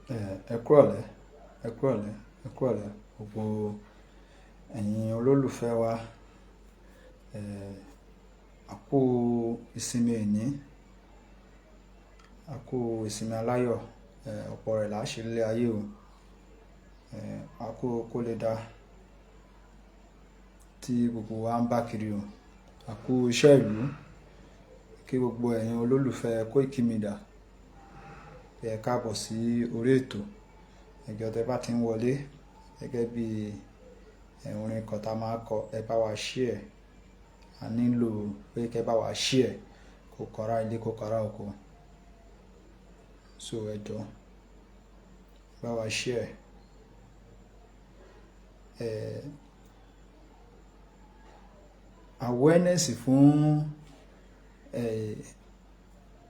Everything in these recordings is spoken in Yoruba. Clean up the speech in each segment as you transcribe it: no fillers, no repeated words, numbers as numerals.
Ẹ kúrọ̀lẹ́, ẹ kúrọ̀lẹ́, ẹ kúrọ̀lẹ́ gbogbo ẹ̀yin olólùfẹ́ wa. A kú ìsinmi ẹ̀ní, a kú ìsinmi aláyọ̀, ọ̀pọ̀ rẹ̀ là á ṣe nílé ayé o. A kú kó lè dá tí gbogbo wa ń bá kiri o. A kú iṣẹ́ ìlú, kí gbogbo ẹ̀yin olólùfẹ́ Koiki Media ẹ káàbọ̀ sí orí ètò. Ẹjọ́ tẹ́ bá ti ń wọlé gẹ́gẹ́ bí orin kan tá máa kọ, ẹ bá wa share. A nílò pé kẹ́ bá wa share, kó kọ́ra ilé, kó kọ́ra oko. So ẹjọ́ bá wa share. Awareness fún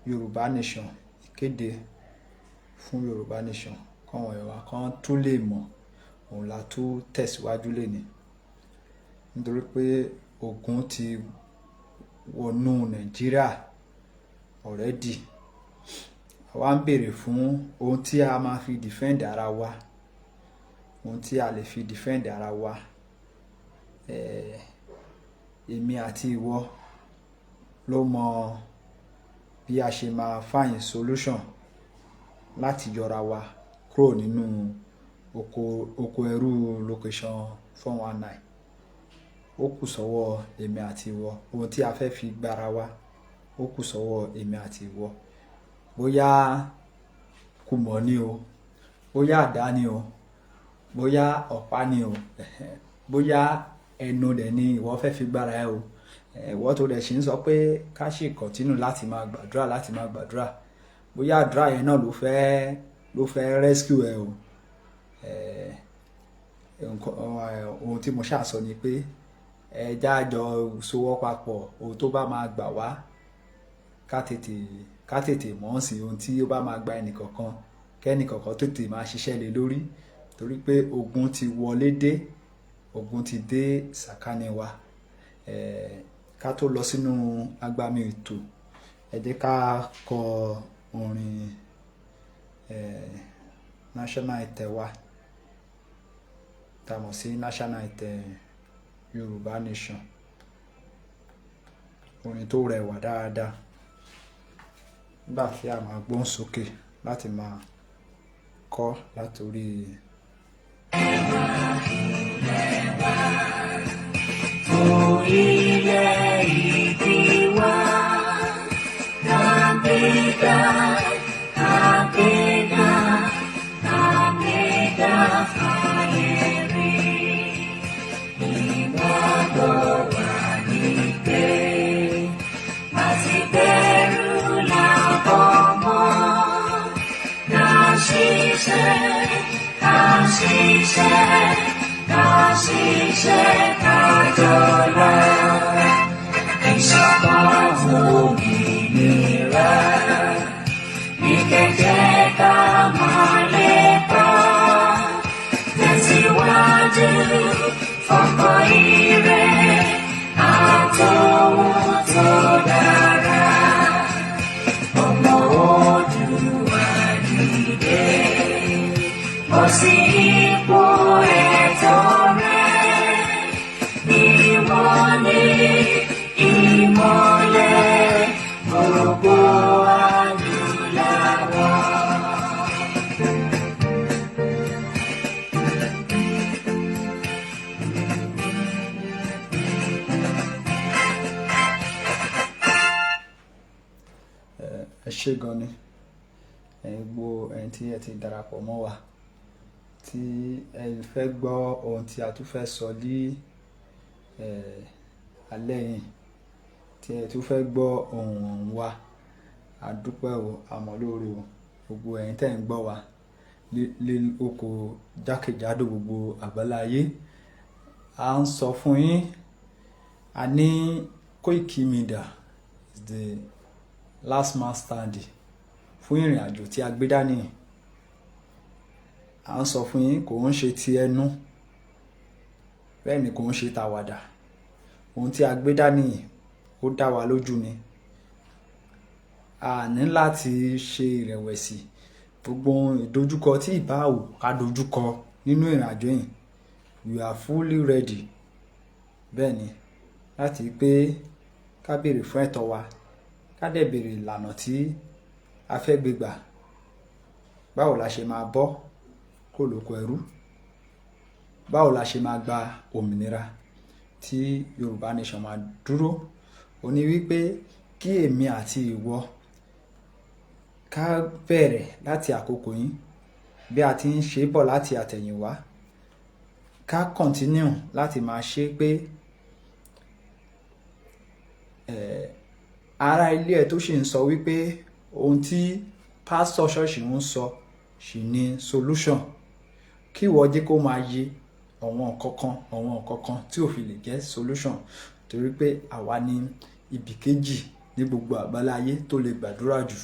Yorùbá Nation, ìkéde fún Yorùbá Nation, káwọn èèyàn wa kan tún lè mọ̀, òun la tún tẹ̀síwájú lénìí. Nítorí pé ogun ti wọnú Nàìjíríà already. Àwa ń béèrè fún ohun tí a máa fi defend ara wa, ohun tí a lè fi defend ara wa. Èmi àti ìwọ ló mọ bí a ṣe máa find solution láti yọra wa kúrò nínú oko ẹrú location 419. Ó kù sọ́wọ́ èmi àti ìwọ. Ohun tí a fẹ́ fi gbára wa, ó kù sọ́wọ́ èmi àti ìwọ. Bóyá kùmọ̀ ni o, bóyá àdá ni o, bóyá ọ̀pá ni o, bóyá ẹnu dẹ̀ ni ìwọ fẹ́ fi gbára ẹ o. Ìwọ tó dẹ̀ sì ń sọ pé ká sì continue láti máa gbàdúrà. Bóyá àdúrà yẹn náà ló fẹ́ rescue ẹ o. Ohun tí mo ṣáà sọ ni pé ẹ jájọ sowọ́ papọ̀, ohun tó bá máa gbà wá ká tètè mọ̀ sí ohun tí ó bá máa gba ẹnìkọ̀ọ̀kan, kẹ́nìkọ̀ọ̀kan tètè máa ṣiṣẹ́ lé lórí. Torí pé ogun ti wọlé dé, ogun ti dé sàkání wa. Ká tó lọ sínú agbami ètò, ẹ jẹ́ ká kọ orin national anthem wa, tá mọ̀ sí national anthem Yorùbá Nation. Orin tó rẹwà dáadáa, nígbà tí a máa gbóhùn sókè láti máa kọ látorí. Orílẹ̀-èdè wa, àgbéga, àgbéga, àgbéga fáyé rí. Ìgbàgbọ́ wa ni pé àti bẹ̀rù làbọ̀ mọ́. Ká ṣiṣẹ́, ká ṣiṣẹ́, ká ṣiṣẹ́, ká jọlá. Ìṣọ̀kan òmìnira ní kẹ̀kẹ́ ká máa lépa. Tẹ̀síwájú fọ́kọ̀ ire àtòhun tó dára. Ọmọ Oòduà dìde, bọ́ sí ipò ẹ̀tọ́ rẹ. Ìwọ ni ìmọ́lẹ̀ gbogbo adúláwọ̀. Ẹ ṣé gan ni gbogbo ẹ̀yin tí ẹ ti darapọ̀ mọ́ wa, tí ẹ fẹ́ gbọ́ ohun tí a tún fẹ́ sọ ní alẹ́ yìí, tí ẹ tún fẹ́ gbọ́ ohùn wa. A dúpẹ́ o, àmọ́ lóore o. Gbogbo ẹ̀yin tẹ́ ń gbọ́ wa lé oko jákèjádò gbogbo àgbáláyé. A ń sọ fún yín, a ní Koiki Media is the last man standing fún ìrìn àjò tí a gbé dání. À ń sọ fún yín, kò ń ṣe ti ẹnu, bẹ́ẹ̀ ni kò ń ṣe tàwàdà. Ohun tí a gbé dání ó dá wa lójú ni. A ní láti ṣe ìrẹ̀wẹ̀sì gbogbo ìdojúkọ tí ìbáwò ká dojúkọ nínú ìrìnàjò yìí we are fully ready bẹ́ẹ̀ ni láti pé ká béèrè fún ẹ̀tọ́ wa ká dẹ̀ béèrè ìlànà tí a fẹ́ gbé gbà báwo la ṣe máa bọ́ kó lóko ẹrú báwo la ṣe máa gba òmìnira tí Yorùbá nation máa dúró ó ní wípé kí èmi àti ìwọ ká bẹ̀rẹ̀ láti àkókò yìí bí a ti ń ṣe bọ̀ láti àtẹ̀yìnwá ká continue láti máa ṣe pé ara ilé ẹ̀ tó sì ń sọ wípé ohun tí pásítọ̀ ṣọ́ọ̀ṣì ń sọ sì ni solution kí ìwọ jẹ́ kó máa yé àwọn nǹkan kan tí ò fi lè jẹ́ solution torí pé àwa ní ibì kejì ní gbogbo àgbáláyé tó lè gbàdúrà jù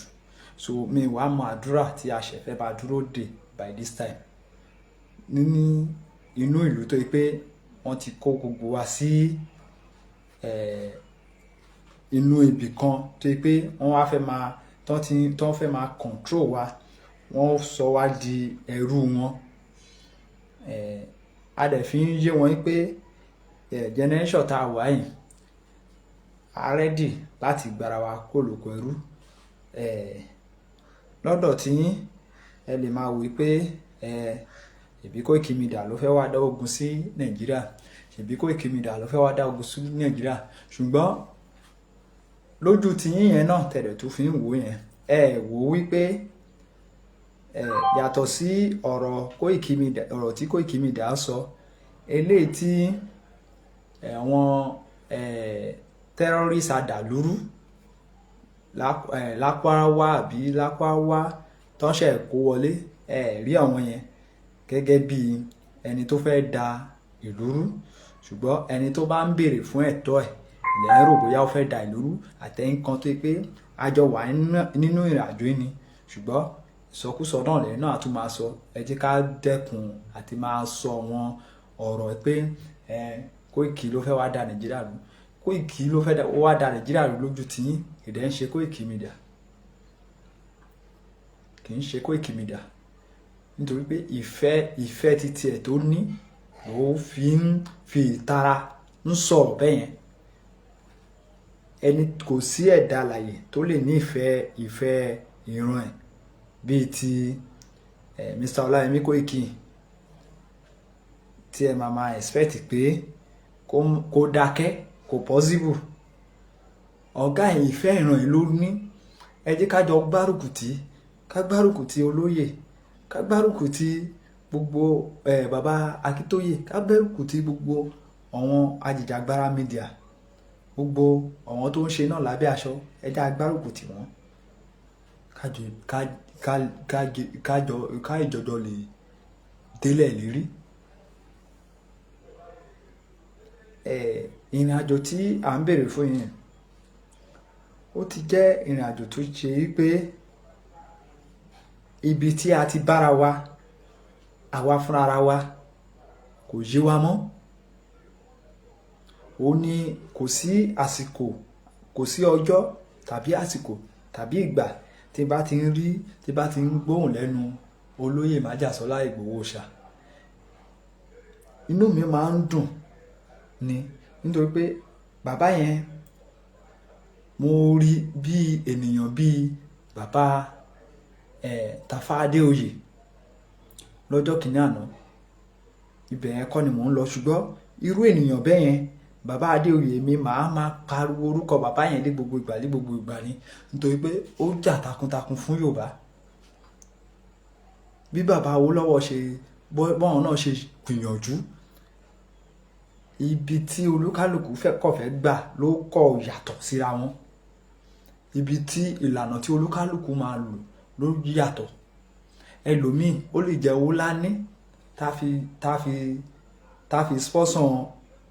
so mi wàá mọ àdúrà tí a ṣẹ̀ fẹ́ bá dúró dè by this time ní inú ìlú tó yẹ pé wọ́n ti kó gbogbo wa sí inú ibì kan tó yẹ pé wọ́n wá fẹ́ máa tán fẹ́ máa control wa wọ́n sọ wá di ẹrú wọn a dẹ̀ fi ń yé wọn pé generation tá a wà yìí a ready láti gbára wa kó lóko ẹrú lọ́dọ̀ tí ẹ lè máa wí pé ṣebí Koiki Media ló fẹ́ wá dá ogun sí Nàìjíríà ṣebí Koiki Media ló fẹ́ wá dá ogun sí Nàìjíríà ṣùgbọ́n lójú tiyín yẹn náà tẹ̀lẹ̀ tó fi ń wò yẹn wò wípé yàtọ̀ sí ọ̀rọ̀ Koiki Media ọ̀rọ̀ tí Koiki Media sọ eléyìí tí àwọn terrorist adàlúrú lápáwá àbí lápáwá tọ́ṣẹ̀ kó wọlé rí àwọn yẹn gẹ́gẹ́ bí ẹni tó fẹ́ da ìlú rú ṣùgbọ́n ẹni tó bá ń béèrè fún ẹ̀tọ́ ẹ̀ lẹ́rù bóyá ó fẹ́ da ìlú rú àtẹ̀yìn kan tó yẹ pé àjọ wà nínú ìrìnàjò yìí ni ṣùgbọ́n ìsọkúsọ náà lẹ́yìn náà tún máa sọ ẹ jẹ́ ká dẹ́kun àti máa sọ wọn ọ̀rọ̀ pé Koiki ló fẹ́ wá da Nàìjíríà rú Koiki ló fẹ́ wá da Nàìjíríà rú lójú tiyín èdè ń ṣe Koiki Media kì í ṣe Koiki Media nítorí pé ìfẹ́ títí ẹ̀ tó ní ló fi ìtara ń sọ̀rọ̀ bẹ́ẹ̀ yẹn ẹni kò sí ẹ̀dá alààyè tó lè ní ìfẹ́ ìran ẹ̀ bíi ti Mr. Ọláyẹmí Koiki tí ẹ máa expect pé kó dákẹ́ kò possible ọ̀gá ìfẹ́ ìran ẹ̀ ló ní ẹ jẹ́ ká jọ gbárùkù tí olóyè ká gbárùkù tí gbogbo bàbá Akíntóyè ká gbárùkù tí gbogbo àwọn ajìjàgbara media gbogbo àwọn tó ń ṣe náà lábẹ́ aṣọ ẹ jẹ́ agbárùkù tí wọ́n ká ìjọjọ lè délẹ̀ lérí ìrìn àjò tí à ń béèrè fún yẹn ó ti jẹ́ ìrìn àjò tó ṣe pé ibi tí a ti bára wa àwa fúnra wa kò yé wa mọ́ ó ní kò sí àsìkò kò sí ọjọ́ tàbí àsìkò tàbí ìgbà tí bá ti ń gbóhùn lẹ́nu olóyè Májàsọ́lá Ìgbòho Òòṣà inú mi máa ń dùn ni nítorí pé bàbá yẹn mo rí bí ènìyàn bíi bàbá Tafa Adéoyè lọ́jọ́ kìíní àná ibẹ̀ yẹn kọ́ ni mò ń lọ ṣùgbọ́n irú ènìyàn bẹ́ẹ̀ yẹn bàbá Adéoyè mi máa pariwo orúkọ bàbá yẹn ní gbogbo ìgbà ni nítorí pé ó jà takuntakun fún Yorùbá bí bàbá Awólọ́wọ̀ ṣe bọ́n náà ṣe gbìyànjú ibi tí olúkálùkù fẹ́ gbà ló kọ̀ yàtọ̀ síra wọn ibi tí ìlànà tí olúkálùkù máa lò ló yàtọ̀ ẹlòmíì ó lè jẹ́ owó lání tá fi spọ́sàn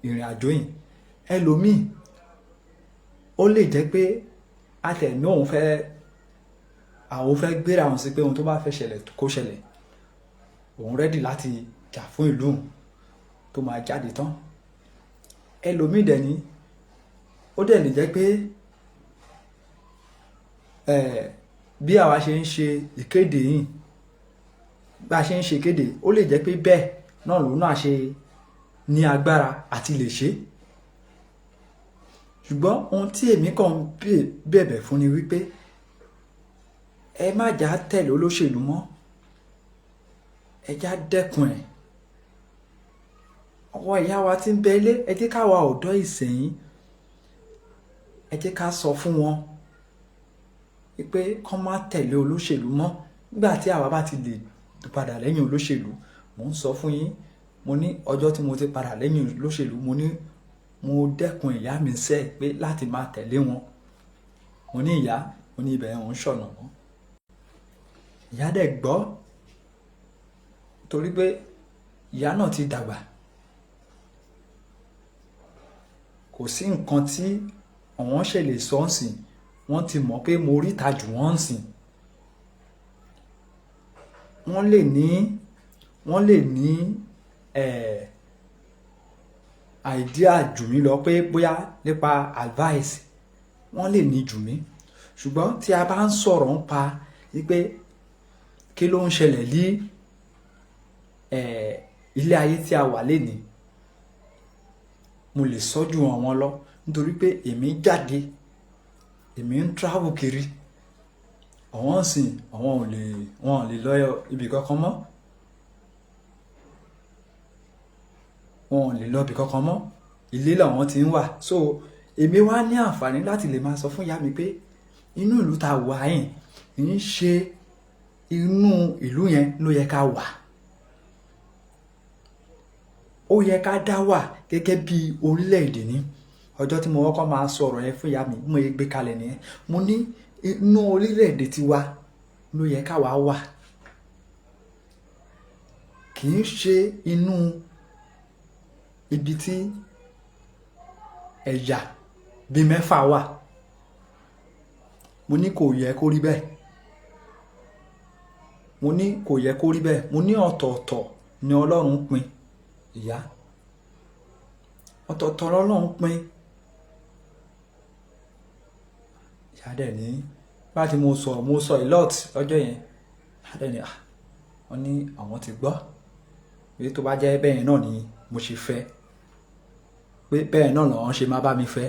ìrìn àjò yìí ẹlòmíì ó lè jẹ́ pé àtẹ̀ní àwọn fẹ́ gbéra àwọn sí pé ohun tó bá fẹ́ ṣẹlẹ̀ kó ṣẹlẹ̀ òun rẹ́dì láti jà fún ìlú tó máa jáde tán ẹlòmíì dẹ̀ ni ó dẹ̀ lè jẹ́ pé bí àwa ṣe ń ṣe ìkéde yìí bá a ṣe ń ṣe kéde ó lè jẹ́ pé bẹ́ẹ̀ náà lòun náà ṣe ní agbára àti lè ṣe. Ṣùgbọ́n ohun tí èmi kàn ń bẹ̀bẹ̀ fún ni wípé ẹ má jà tẹ̀lé olóṣèlú mọ́, ẹ já dẹ́kun ẹ̀. Ọwọ́ ìyá wa tí ń bẹ ilé, ẹ jẹ́ káwa ọ̀dọ́ ìsẹ̀yìn ẹ jẹ́ ká sọ fún wọn wípé kán má tẹ̀lé olóṣèlú mọ́. Nígbà tí àwa bá ti lè padà lẹ́yìn olóṣèlú, mò ń sọ fún yín, mo ní ọjọ́ tí mo ti padà lẹ́yìn olóṣèlú, mo ní mo dẹ́kun ìyá mi sẹ́ pé láti máa tẹ̀lé wọn. Mo ní ìyá, mo ní ibẹ̀ ń ṣọ̀nà mọ́. Ìyá dẹ̀ gbọ́, torí pé ìyá náà ti dàgbà. Kò sí nǹkan tí àwọn ṣe lè sọ ń sìn, wọ́n ti mọ̀ pé mo ríta jù wọ́n ń sìn. Wọ́n lè ní idea jù mí lọ pé bóyá nípa advice wọ́n lè ní jù mí. Ṣùgbọ́n tí a bá ń sọ̀rọ̀ ń pa wípé kí ló ń ṣẹlẹ̀ ní ilé ayé tí a wà lénìí, mo lè sọ jù wọn lọ, nítorí pé èmi jáde, èmi ń travel kiri. Àwọn ń sìn, wọn ò lè lọ ibì kankan mọ́. Wọn ò lè lọ ibì kankan mọ́. Ilé làwọn ti ń wà. So èmi wá ní àǹfààní láti lè máa sọ fún ìyá mi pé inú ìlú tá wà yìí kì í ṣe inú ìlú yẹn ló yẹ ká wà. Ó yẹ ká dá wà gẹ́gẹ́ bí orílẹ̀-èdè ní. Ọjọ́ tí mo kọ́kọ́ máa sọ̀rọ̀ yẹn fún ìyá mi, mo yẹ gbé kalẹ̀ nìyẹn. Mo ní inú orílẹ̀-èdè tiwa ló yẹ ká wà. Kì í ṣe inú ibi tí ẹ̀yà bíi 4 wà. Mo ní kò yẹ kó rí bẹ́ẹ̀. Mo ní kò yẹ kó rí bẹ́ẹ̀. Mo ní ọ̀tọ̀ọ̀tọ̀ ni Ọlọ́run pín ìyá. Ọ̀tọ̀ọ̀tọ̀ l'Ọlọ́run pín. Ìyá dẹ̀ ní bá ti mo sọ a lot lọ́jọ́ yẹn. Ìyá dẹ̀ ní wọ́n ní àwọn ti gbọ́ pé tó bá jẹ́ bẹ́ẹ̀ náà ni mo ṣe fẹ́, pé bẹ́ẹ̀ náà làwọn ṣe máa bá mi fẹ́,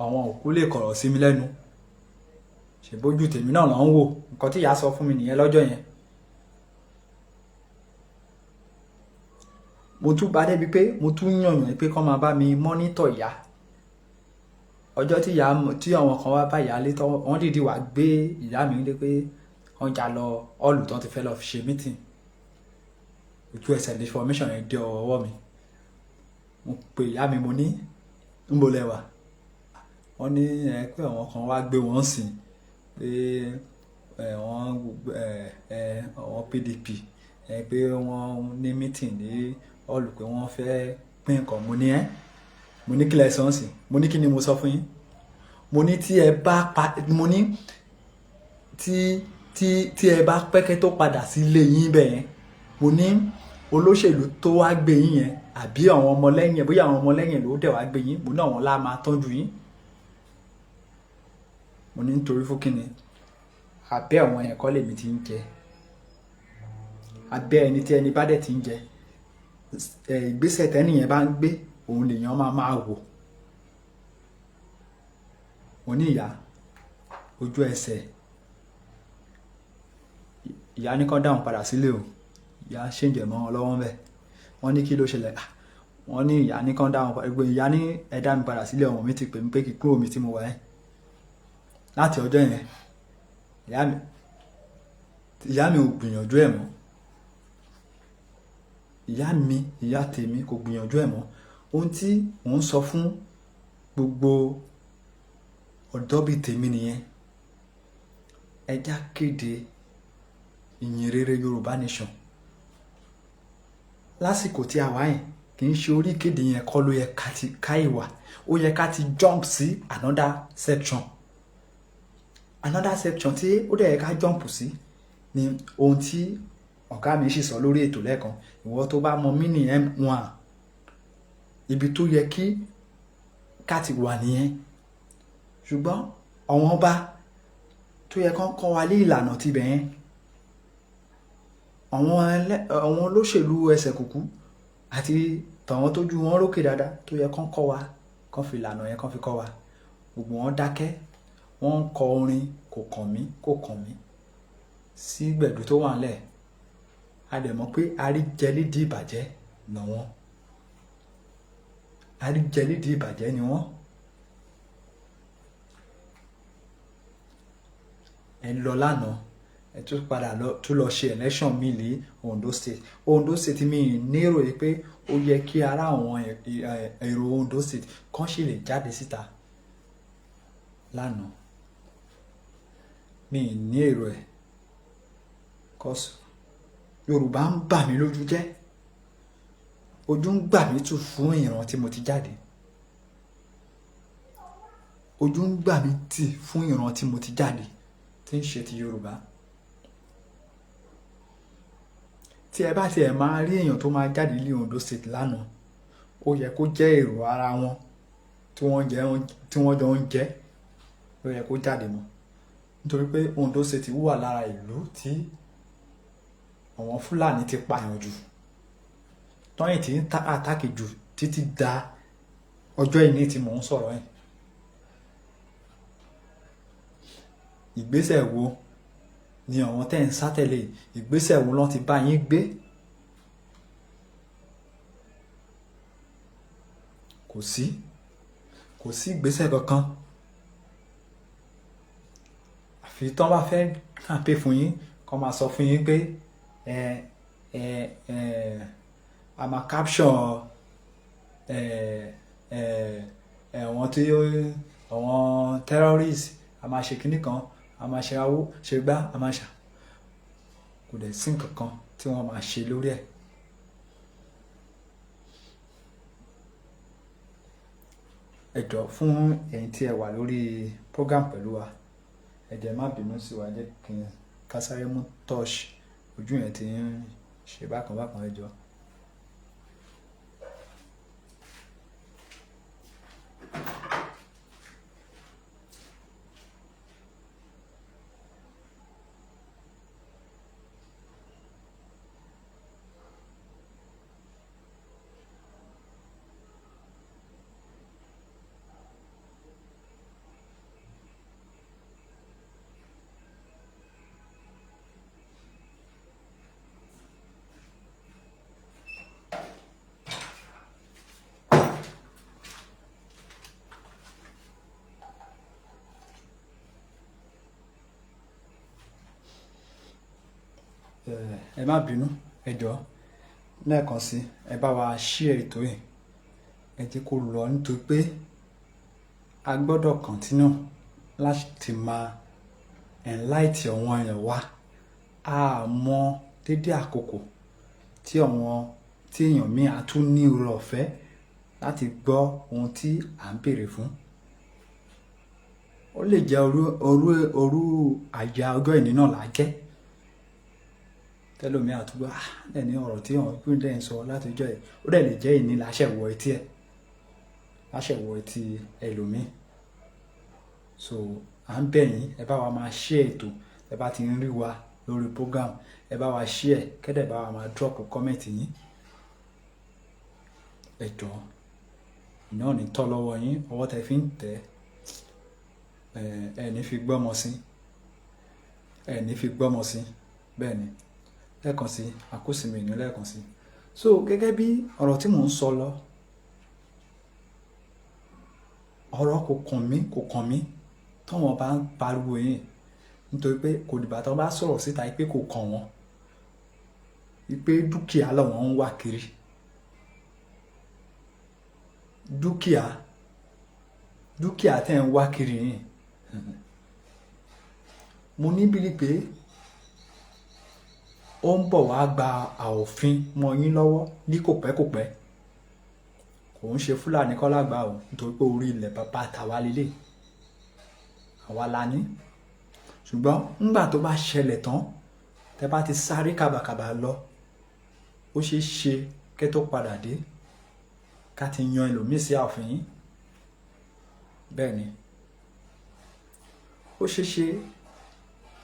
àwọn òkú lè kọ̀rọ̀ sí mi lẹ́nu. Ṣèbójú tèmi náà là ń wò. Nǹkan tí ìyá sọ fún mi nìyẹn lọ́jọ́ yẹn. Mo tún bá débi pé mo tún yànyàn pé kán máa bá mi mọ́nítọ̀ ìyá. Ọjọ́ tí àwọn kan wá bá ìyá lé tọ́, wọ́n dìde wá gbé ìyá mi lé pé wọ́n já lọ ọ́ọ̀lù tán ti fẹ́ lọ fi ṣe meeting. Ojú ẹsẹ̀ ní information yẹn dé ọwọ́ mi. Mo pe ìyá mi, mo ní níbo lẹ wà? Wọ́n ní pé àwọn kan wá gbé wọn sìn pé àwọn PDP pé wọ́n ní meeting ní ọ́ọ̀lù pé wọ́n fẹ́ pín nǹkan. Mo ní kí lẹ sọ ń sìn? Mo ní kí ni mo sọ fún yín? Mo ní tí ẹ bá pẹ́kẹ́ tó padà sí ilé yín bẹ́ẹ̀ yẹn, mo ní olóṣèlú tó wá gbé yín yẹn àbí àwọn ọmọlẹ́yìn, bóyá àwọn ọmọlẹ́yìn ló dẹ̀ wá gbé yín, mo ní àwọn lá máa tọ́jú yín. Mo ní nítorí fún kíni? Abẹ́ àwọn yẹn kọ́ lèmi ti ń jẹ. Abẹ́ ẹni tí ẹni bá dẹ̀ ti ń jẹ, ìgbésẹ̀ tẹ́ni yẹn bá ń gbé, òun lèèyàn máa wò. Mo ní ìyá, ojú ẹsẹ̀ ìyá ní kán dáhùn padà sílé o. Ìyá ṣèǹjẹ̀ mọ́ wọn lọ́wọ́ bẹ́ẹ̀. Wọ́n ní kí ló ṣẹlẹ̀? Wọ́n ní ìyá ní kán dáhùn padà. Ìyá ní ẹ dá mi padà sílé, ọmọ mi ti pè mí pé kí kúrò mi tí mo wà yẹn. Láti ọjọ́ yẹn ìyá mi ò gbìyànjú ẹ̀ mọ́. Ìyá tèmi kò gbìyànjú ẹ̀ mọ́. Ohun tí mò ń sọ fún gbogbo ọ̀dọ́ bíi tèmi nìyẹn. Ẹ já kéde ìyìn rere Yorùbá Nation. Lásìkò tí a wà yẹn, kì í ṣe orí ìkéde yẹn kọ́ ló yẹ ká ìwà. Ó yẹ ká ti jump sí another section. Another section tí ó dẹ̀ yẹ ká jump sí ni ohun tí ọ̀gá mi sì sọ lórí ètò lẹ́ẹ̀kan. Ìwọ tó bá mọ mini M1, ibi tó yẹ kí ká ti wà nìyẹn. Ṣùgbọ́n àwọn ọba tó yẹ kán kọ́ wa lé ìlànà tibẹ̀ yẹn, àwọn olóṣèlú ẹsẹ̀ kùkú àti tàwọn tójú wọn rókè dáadáa tó yẹ kán kọ́ wa, kán fi ìlànà yẹn kán fi kọ́ wa, gbogbo wọn dákẹ́, wọ́n ń kọ orin kò kàn mí sí gbẹ̀dú tó wà ńlẹ̀. A dẹ̀ mọ̀ pé àríjẹlídìí ìbàjẹ́ nà wọ́n, àríjẹlídìí ìbàjẹ́ ni wọ́n. Ẹ lọ lánàá, ẹ tún padà tún lọ ṣe election mi ní Ondo State mi nírò yìí pé ó yẹ kí ara àwọn èrò Ondo State kán sì lè jáde síta lánàá. Mi ní èrò ẹ̀ cause Yorùbá ń bà mí lójú jẹ́, ojú ń gbà mí tù fún ìran tí mo ti jáde, ojú ń gbà mí tì fún ìran tí mo ti jáde tí ń ṣe ti Yorùbá. Tí ẹ bá tiẹ̀ máa rí èèyàn tó máa jáde ní Ondo State lánàá, ó yẹ kó jẹ́ èrò ara wọn tí wọ́n jọ ń jẹ́ ló yẹ kó jáde mọ́, nítorí pé Ondo State wà lára ìlú tí àwọn Fúlàní ti pààyàn jù, tọ́yìn tí ń àtàkì jù títí da ọjọ́ ìní tí mò ń sọ̀rọ̀ yìí. Ìgbésẹ̀ wo ni àwọn tẹ́ ń sátẹ̀lé, ìgbésẹ̀ wo lọ́n ti bá yín gbé? Kò sí ìgbésẹ̀ kankan. Àfi tán bá fẹ́ kàǹpé fún yín, kán máa sọ fún yín pé a máa capture àwọn terrorists, a máa ṣe kinní kan, a máa ṣe awó ṣe gbá, a máa ṣà. Kò dẹ̀ sí nǹkan kan tí wọ́n máa ṣe lórí ẹ̀. Ẹ jọ̀ọ́ fún ẹ̀yin tí ẹ wà lórí program pẹ̀lú wa, ẹ jẹ́ má bínú sí wa, jẹ́ kí n kásáré mú touch ojú yẹn tí ń ṣe bákan ẹ jọ̀ọ́. Ẹ má bínú, ẹ jọ̀ọ́ lẹ́ẹ̀kan sí, ẹ bá wa share ètò yìí, ẹ jẹ́ kó lọ, nítorí pé a gbọ́dọ̀ continue láti máa enlighten àwọn èèyàn wa. A mọ dédé àkókò tí èèyàn míì á tún ní oore ọ̀fẹ́ láti gbọ́ ohun tí à ń béèrè fún. Ó lè jẹ́ òru àyà ọjọ́ ìní náà là jẹ́, tẹ́lómi àtúgbò lẹ́ni ọ̀rọ̀ tí wọ́n pín dẹ́ ń sọ láti ọjọ́ ẹ̀, ó dẹ̀ lè jẹ́ ìní láṣẹ̀wọ̀ etí ẹlòmíì. So à ń bẹ̀ yín, ẹ bá wa máa share ètò, ẹ bá ti ń rí wa lórí program, ẹ bá wa share, kẹ́dẹ̀ bá wa máa drop comment yín. Ẹ jọ̀ọ́, iná ò ní tọ́ lọ́wọ́ yín, ọwọ́ tẹ fi ń tẹ̀ ẹ ní fi gbọ́mọ sí, bẹ́ẹ̀ ni. Lẹ́ẹ̀kan sí, àkósìmí ìní lẹ́ẹ̀kan sí. So gẹ́gẹ́ bí ọ̀rọ̀ tí mò ń sọ lọ, ọ̀rọ̀ kò kàn mí tọ́wọ́n bá ń pariwo yìí, nítorí pé kò dìgbà tó bá sọ̀rọ̀ síta pé kò kàn wọ́n, pé dúkìá làwọn ń wá kiri, dúkìá tẹ́ ń wá kiri yìí. Mo ní bílí pé ó ń bọ̀ wá gba àòfin mọ́ yín lọ́wọ́ ní kò pẹ́. Kò ń ṣe Fúlàní kọ́ lágbà o, nítorí pé orí ilẹ̀ bàbá tàwa lélẹ̀, àwa la ní. Ṣùgbọ́n nígbà tó bá ṣẹlẹ̀ tán, tẹ́ bá ti sáré kàbàkàbà lọ, ó ṣeé ṣe kẹ́ tó padà dé ká ti yan ẹlòmíì sí ààfin yín. Bẹ́ẹ̀ ni, ó ṣeé ṣe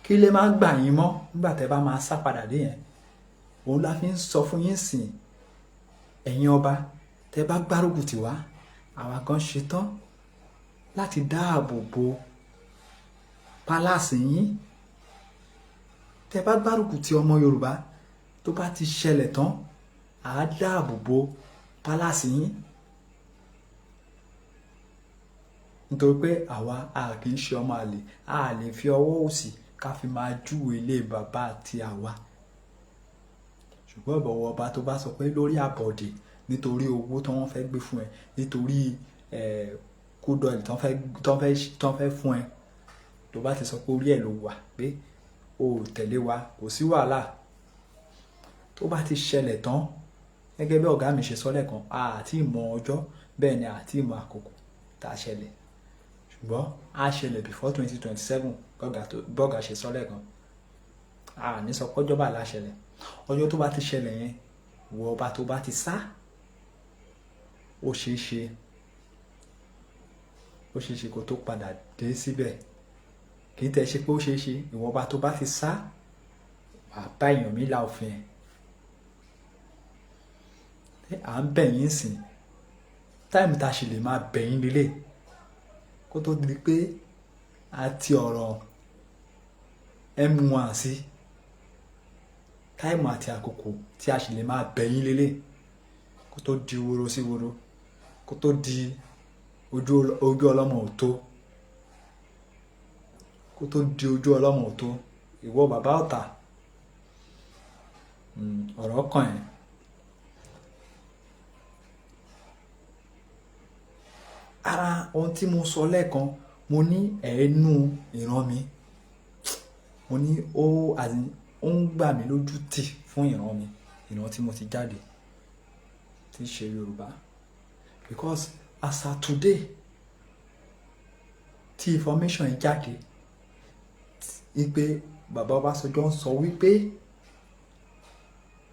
kí ilé má gbà yín mọ́ nígbà tẹ́ bá máa sá padà dé yẹn. òun la fi ń sọ fún yín sìn ẹ̀yin ọba tẹ́ bá gbárùkù tì wá àwa gan ṣetán láti dáàbò bo pálásì yín. Tẹ́ bá gbárùkù tì ọmọ Yorùbá tó bá ti ṣẹlẹ̀ tán à á dáàbò bo pálásì yín. Nítorí pé àwa a kì í ṣe ọmọ àlè, a lè fi ọwọ́ òsì ká fi máa júwe ilé bàbá àti àwa. Ṣùgbọ́n ìbọ̀wọ̀ ọba tó bá sọ pé lórí àbọ̀dè nítorí owó tí wọ́n fẹ́ gbé fún ẹ, nítorí kúdọ̀lì tí wọ́n fẹ́ fún ẹ, tó bá ti sọ pé orí ẹ̀ ló wà pé o ò tẹ̀lé wa kò sí wàhálà. Tó bá ti ṣẹlẹ̀ tán gẹ́gẹ́ bí ọ̀gá mi ṣe sọ lẹ́ẹ̀kan, a àti ìmọ̀ ọjọ́ bẹ́ẹ̀ ni àti ìmọ̀ àkókò tá a ṣẹlẹ̀, ṣùgbọ́n a ṣẹlẹ̀ before 2027 bọ́gà ṣe sọ lẹ́ẹ̀kan. A ní sọ pé ọjọ́ bá láṣẹlẹ̀, ọjọ́ tó bá ti ṣẹlẹ̀ yẹn wọ ọba tó bá ti sá ó ṣeé ṣe kó tó padà dé síbẹ̀. Kì í tẹ́ ṣe pé ó ṣeé ṣe, ìwọ ọba tó bá ti sá wà bá èèyàn mi la òfin ẹ̀. À ń bẹ̀ yín sìn táìmù tá a ṣe lè máa bẹ̀ yín lélẹ̀ kó tó di pé a ti ọ̀rọ̀ M1 sí táìmù àti àkókò tí a ṣe lè máa bẹ̀ yín lélẹ̀ kó tó di woro sí woro, kó tó di ojú ọlọ́mọ òtó, kó tó di ojú ọlọ́mọ òtó. Ìwọ bàbá ọ̀tà ọ̀rọ̀ kàn ẹ́. Ara ohun tí mo sọ lẹ́ẹ̀kan, mo ní ẹ̀ẹ́nú ìran mi, mo ní ó ń gbà mí lójú tì fún ìran mi, ìran tí mo ti jáde tí í ṣe Yorùbá. Because as at today tí information yìí jáde wípé bàbá Ọbásanjọ́ ń sọ wípé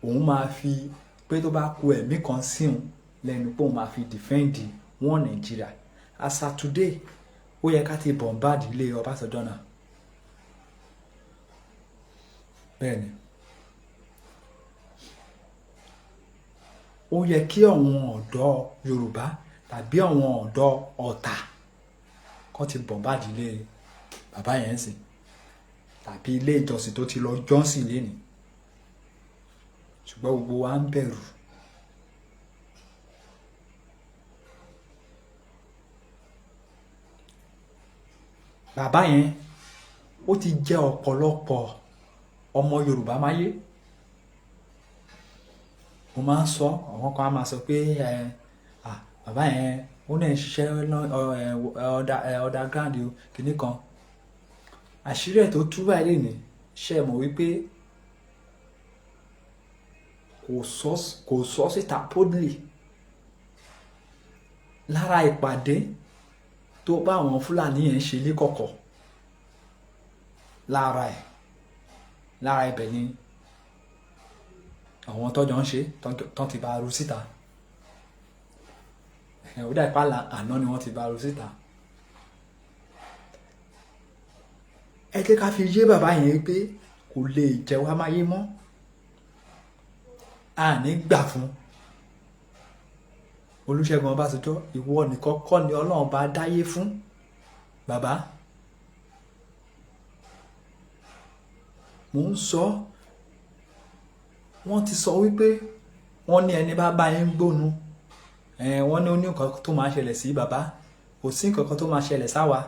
òun máa fi pé tó bá ku ẹ̀mí kan sí òun lẹ́nu pé òun máa fi defend wọn Nàìjíríà. As at today ó yẹ ká ti bombard ilé Ọbásanjọ́ náà. Bẹ́ẹ̀ni ó yẹ kí àwọn ọ̀dọ́ Yorùbá tàbí àwọn ọ̀dọ́ Ọ̀tà kan ti bombard ilé bàbá yẹn sìn tàbí ilé ìjọsìn tó ti lọ jọ́sìn lénìí. Ṣùgbọ́n gbogbo wa ń bẹ̀rù. Bàbá yẹn ó ti jẹ́ ọ̀pọ̀lọpọ̀ ọmọ Yorùbá máyé. Mo máa ń sọ, àwọn kan á máa sọ pé bàbá yẹn ó náà ń ṣiṣẹ́ underground kìíní kan. Àṣírí ẹ̀ tó tú báyìí lè ní ṣe mọ̀ wípé kò sọ síta boldly lára ìpàdé tó bá àwọn Fúlàní yẹn ṣe níkọ̀kọ̀. Lára ibẹ̀ ni àwọn tọ́jọ́ ń ṣe tán ti bá ru síta. Ó dà ìpàlà àná ni wọ́n ti bá ru síta. Ẹ jẹ́ ká fi yé bàbá yẹn pé kò lè jẹ́ wá máyé mọ́. A ní gbà fún Olúṣẹ́gun Ọbásanjọ́. Ìwọ nìkan kọ́ ni Ọlọ́run bá dáyé fún bàbá. Mò ń sọ, wọ́n ti sọ wípé wọ́n ní ẹni bá bá yín gbónu, wọ́n ní ó ní nǹkan tó máa ṣẹlẹ̀ sí bàbá. Kò sí nǹkan tó máa ṣẹlẹ̀ sáwa.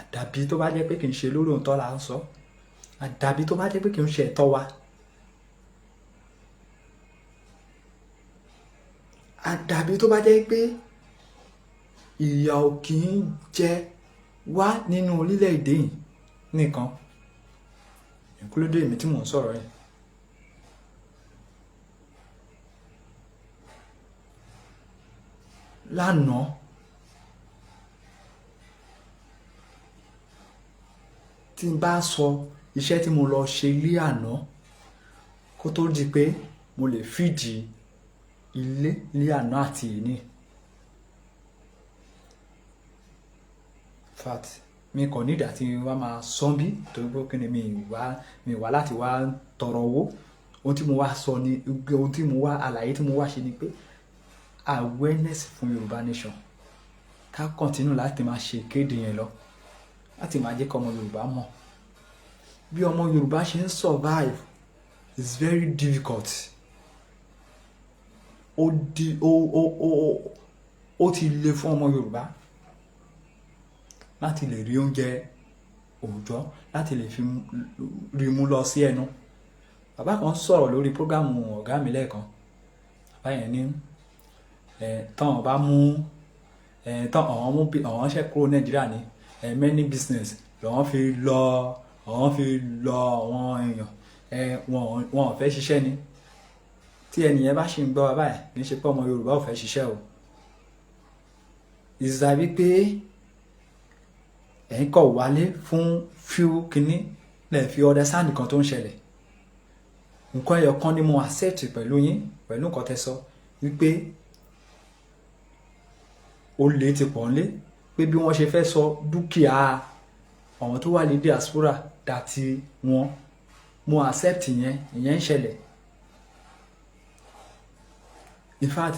Àdàbí tó bá jẹ́ pé kì í ṣe lórí òǹtọ́ là ń sọ. Àdàbí tó bá jẹ́ pé kì í ṣe ẹ̀tọ́ wa. Àdàbí tó bá jẹ́ pé ìyà ò kì í jẹ wá nínú orílẹ̀-èdè yìí nìkan. Including èmi tí mò ń sọ̀rọ̀ yìí. Lánàá tí n bá sọ iṣẹ́ tí mo lọ ṣe ilé àná kó tó di pé mo lè fìdí ilé àná àti ìní. Fact mi kàn nídà tí wá máa sán bí torí pé kí ni mi wá láti wá tọrọ owó. ohun tí mo wá sọ ni ohun tí mo wá àlàyé tí mo wá ṣe ni pé awareness fún Yorùbá nation ká continue láti máa ṣe ìkéde yẹn lọ láti máa jẹ́ kí ọmọ Yorùbá mọ̀ bí ọmọ Yorùbá ṣe ń survive is very difficult ó ti le fún ọmọ Yorùbá láti lè rí oúnjẹ òòjọ́ láti lè fi rí mú lọ sí ẹnu. Bàbá kan sọ̀rọ̀ lórí prógámù ọ̀gá mi lẹ́ẹ̀kan. Bàbá yẹn ní táwọn bá mú àwọn ṣe kúrò Nàìjíríà ní many business lọ́wọ́n fi lọ àwọn èèyàn wọn ò fẹ́ ṣiṣẹ́ ni. Tí ẹnìyẹn bá ṣì ń gbọ́ wa báyìí kì í ṣe pé ọmọ Yorùbá ò fẹ́ ṣiṣẹ́ o. Ìsàbí pé ẹ̀yin kọ̀ wálé fún few kínní lẹ̀ fi understand nǹkan tó ń ṣẹlẹ̀. Nǹkan ẹyọ kan ni mo accept pẹ̀lú yín pẹ̀lú nǹkan tẹ́ sọ wípé olè ti pọ̀ nílé pé bí wọ́n ṣe fẹ́ sọ dúkìá àwọn tó wà ní diaspora dàti wọn mo accept ìyẹn ń ṣẹlẹ̀. In fact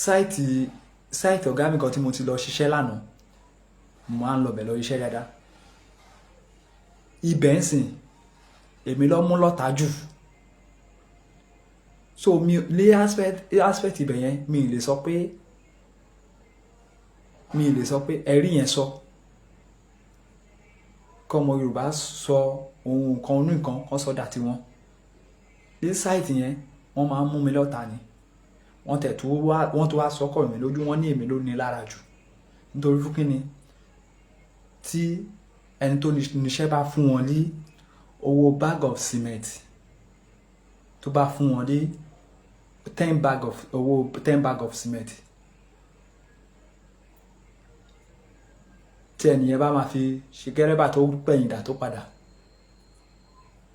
sáìtì ọ̀gá mi kan tí mo ti lọ ṣiṣẹ́ lánàá mo máa ń lọ bẹ̀ lọ iṣẹ́ dáadáa. Ibẹ̀ ń sìn èmi lọ mú lọ́ta jù so mi lé aspect ibẹ̀ yẹn mi lè sọ pé ẹ̀rí yẹn sọ kọ́ ọmọ Yorùbá sọ ohun kan onú nǹkan kan sọ dà tí wọn ní sáìtì yẹn wọ́n máa ń mú mi lọ́ta ni wọ́n tó wá sọ́kọ̀ mi lójú wọ́n ní èmi ló ní lára jù nítorí fún kíni tí ẹni tó níṣẹ́ bá fún wọn ní owó bag of cement tó bá fún wọn ní 10 bag of cement tí ẹnìyẹn bá máa fi ṣe gẹ́rẹ́bà tó pẹ̀yìndà tó padà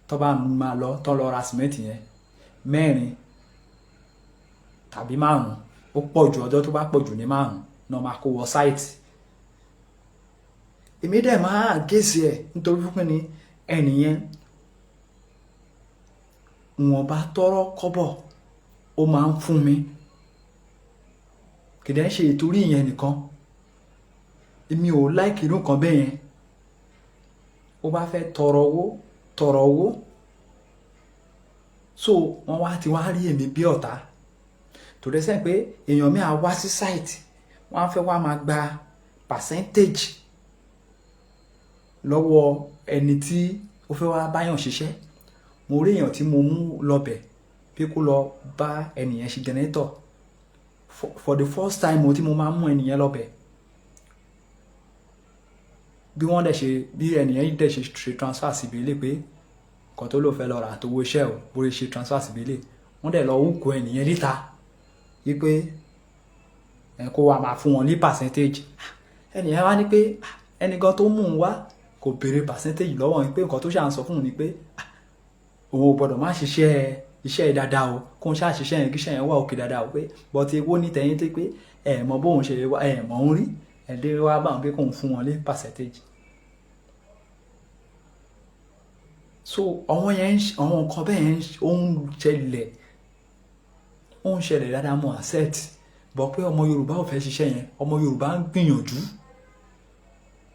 tó bá máa lọ tó lọ ra cement yẹn 4 tàbí 5 ó pọ̀ jù ọjọ́ tó bá pọ̀ jù ní 5 náà máa kó wọ sáìtì. Èmi dẹ̀ máa gèsì ẹ̀ nítorí fún ni ẹnìyẹn wọn bá tọrọ kọ́bọ̀ ó máa ń fún mi kìdẹ́ ń ṣe ìtorí ìyẹn nìkan èmi ò láìkì irú nǹkan bẹ́ẹ̀ yẹn ó bá fẹ́ tọrọ owó so wọ́n wá ti wá rí èmi bí ọ̀tá tó dẹ́ sẹ́yìn pé èèyàn mi à wá sí site wọ́n á fẹ́ wá máa gba percentage lọ́wọ́ ẹni tí ó fẹ́ wá báyàn ṣiṣẹ́. Mo rí èèyàn tí mo mú lọ́bẹ̀ pé kó lọ bá ẹnìyẹn ṣe generator for the first time tí mo máa mú ẹnìyẹn lọ́bẹ̀ bí ẹnìyẹn dẹ̀ ṣe transfer síbi ilé pé nǹkan tó lò fẹ́ lọ rà àtowó iṣẹ́ ò bó ṣe transfer síbi ilé wọ́n dẹ̀ lọ hùkù ẹnìyẹn níta wípé kó wá máa fún wọn ní percentage. Ẹnìyẹn wá ní pé ẹnìkan tó mú un wá kò béèrè percentage lọ́wọ́ yín pé nǹkan tó ṣà ń sọ fún un ni pé òun ò gbọ́dọ̀ má ṣiṣẹ́ iṣẹ́ dáadáa o kó ń ṣáà ṣiṣẹ́ yẹn kí iṣẹ́ yẹn wà òkè dáadáa o pé bọ́tí ewó ní tẹ̀yìn tó pé mọ bóun ṣe mọ̀ ń rí ẹ̀dẹ́ wá bá wọn pé kóun fún wọn ní percentage. So àwọn nǹkan bẹ́ẹ̀ yẹn ó ń ṣẹlẹ̀ dáadáa mọ́ asset bọ̀ pé ọmọ Yorùbá ò fẹ́ ṣiṣẹ́ yẹn ọmọ Yorùbá ń gbìyànjú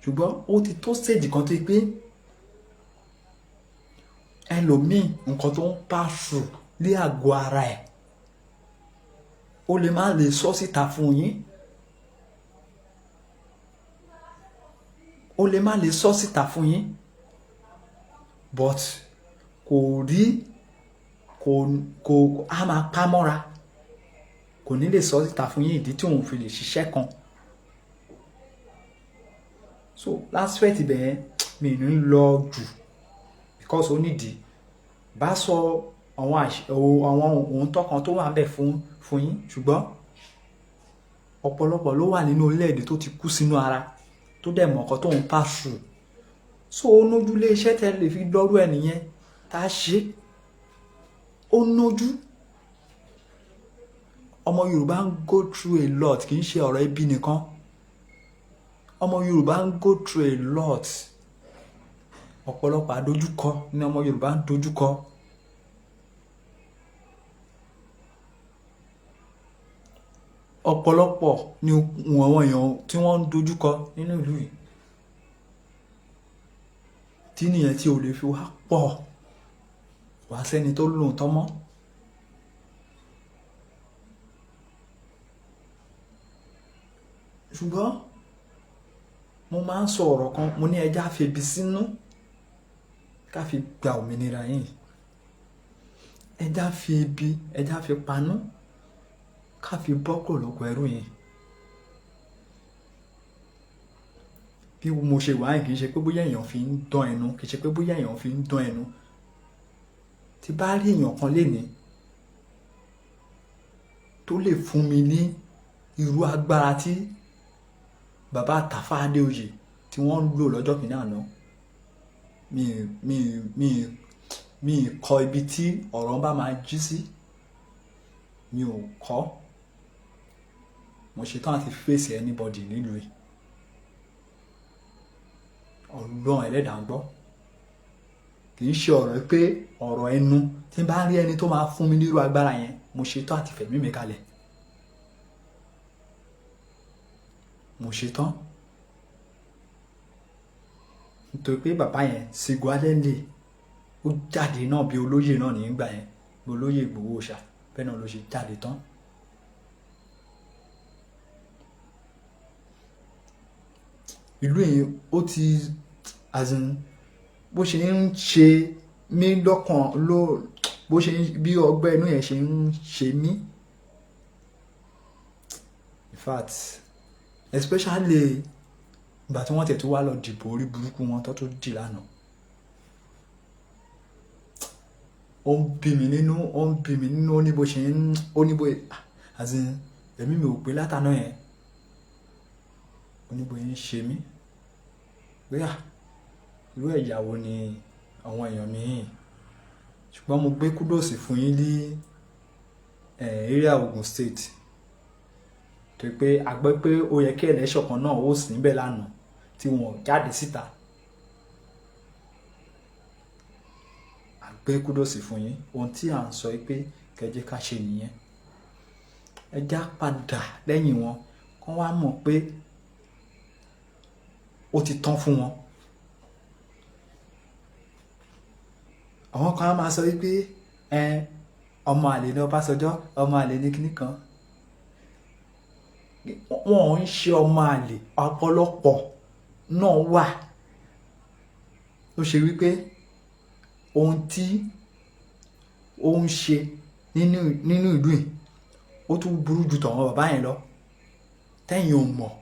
ṣùgbọ́n ó ti tó stage kan tó pé ẹlòmíì nǹkan tó ń pàṣù lé àgọ́ ara ẹ̀ ó lè má lè sọ síta fún yín but kò á máa pa mọ́ra kò ní lè sọ síta fún yín ìdí tí òun fi lè ṣiṣẹ́ kan. So l'aspect ibẹ̀ yẹn mi ní lọ jù because ó nídìí bá sọ àwọn ohun tọkàn tó wà bẹ̀ fún yín ṣùgbọ́n ọ̀pọ̀lọpọ̀ ló wà nínú orílẹ̀-èdè tó ti kú sínú ara tó dẹ̀ mọ̀ ọ̀kan tó ń pass through so ó nójú lé iṣẹ́ tẹ́ lè fi dọ́rú ẹ̀ nìyẹn tá a ṣe ó nójú. Ọmọ Yorùbá ń go through a lot kì í ṣe ọ̀rọ̀ ẹbí nìkan ọmọ Yorùbá ń go through a lot ọ̀pọ̀lọpọ̀ àdójúkọ ní ọmọ Yorùbá ń dojúkọ ọ̀pọ̀lọpọ̀ ni àwọn èèyàn tí wọ́n ń dojúkọ nínú ìlú yìí tí nìyẹn tí ò lè fi wá pọ̀ wá sẹ́ni tó lóòótọ́ mọ́. ṣùgbọ́n mo máa ń sọ ọ̀rọ̀ kan, mo ní ẹja febi sínú ká fi gba òmìnira yìí, ẹja fi ebi ẹja fi panú ká fi bọ́ kúrò lóko ẹrú yìí. bí mo ṣe wà yìí kì í ṣe pé bóyá èèyàn fi ń dán ẹnu, kì í ṣe pé bóyá èèyàn fi ń dán ẹnu. tí bá rí èèyàn kan lénìí tó lè fún mi ní irú agbára tí bàbá Tafa Adéoyè tí wọ́n ń lò lọ́jọ́ kìíní àná, mi kọ ibi tí ọ̀rọ̀ bá máa jí sí, mi ò kọ́. mo ṣetán àti face anybody nílùú yìí. Ọlọ́run ẹlẹ́dàá ń gbọ́. kì í ṣe ọ̀rọ̀ pé ọ̀rọ̀ ẹnu, tí n bá rí ẹni tó máa fún mi nírú agbára yẹn, mo ṣetán àti fẹ̀mí mi kalẹ̀. mo ṣetán. nítorí pé bàbá yẹn Ṣẹ́gun Alẹ́lẹ̀ ó jáde náà bí olóyè náà nígbà yẹn, bí olóyè Ìgbòho Òòṣà, bẹ́ẹ̀ náà ló ṣe jáde tán. ìlú yìí ó ti bó ṣe ń ṣe mí lọ́kàn bó ṣe bí ọgbẹ́ inú yẹn ṣe ń ṣe mí. in fact especially ìgbà tí wọ́n tẹ̀ tó wá lọ dìbò orí burúkú wọn tó dì lánàá, ó ń bí mi nínú ó ní bó ṣe ń ẹ̀mí mi ò pé látàná yẹn, ó ní bó ń ṣe mí pé irú ẹ̀yà wo ni àwọn èèyàn mi yìí. ṣùgbọ́n mo gbé kúdòsì fún yín ní area Ogun State, tó pé a gbọ́ pé ó yẹ kí election kan náà ó sì níbẹ̀ lánàá tí wọ́n jáde síta. a gbé kúdòsì fún yín, ohun tí à ń sọ pé kẹjẹ ká ṣe nìyẹn. ẹ já padà lẹ́yìn wọn kán wá mọ̀ pé ó ti tán fún wọn. àwọn kan á máa sọ wípé ọmọ àlè ní Ọbásanjọ́, ọmọ àlè ní kíní kan. wọn ò ń ṣe ọmọ àlè, ọ̀pọ̀lọpọ̀ náà wà ló ṣe wípé ohun tí ó ń ṣe nínú ìlú yìí ó tún burú ju tàwọn bàbá yẹn lọ tẹ́yìn ò mọ̀.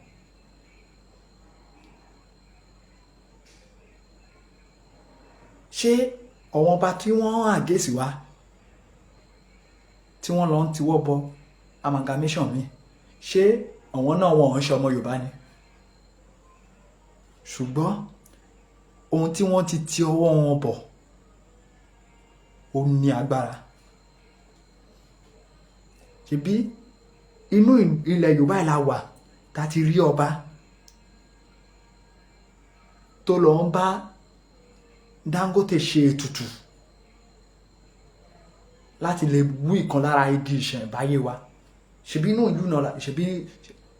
ṣé àwọn ọba tí wọ́n àgẹ́sì wá tí wọ́n lọ ń tiwọ́ bọ amalgamation mi, ṣé àwọn náà wọn ò ń ṣe ọmọ Yorùbá ni? ṣùgbọ́n ohun tí wọ́n ti ọwọ́ wọn bọ̀ ó ní agbára. ṣebí inú ilẹ̀ Yorùbá yìí la wà tá ti rí ọba tó lọ ń bá Dangote ṣe ètùtù láti lè wú ìkan lára igi ìṣẹ̀ǹbáyé wa. ṣebí inú ìlú náà ṣebí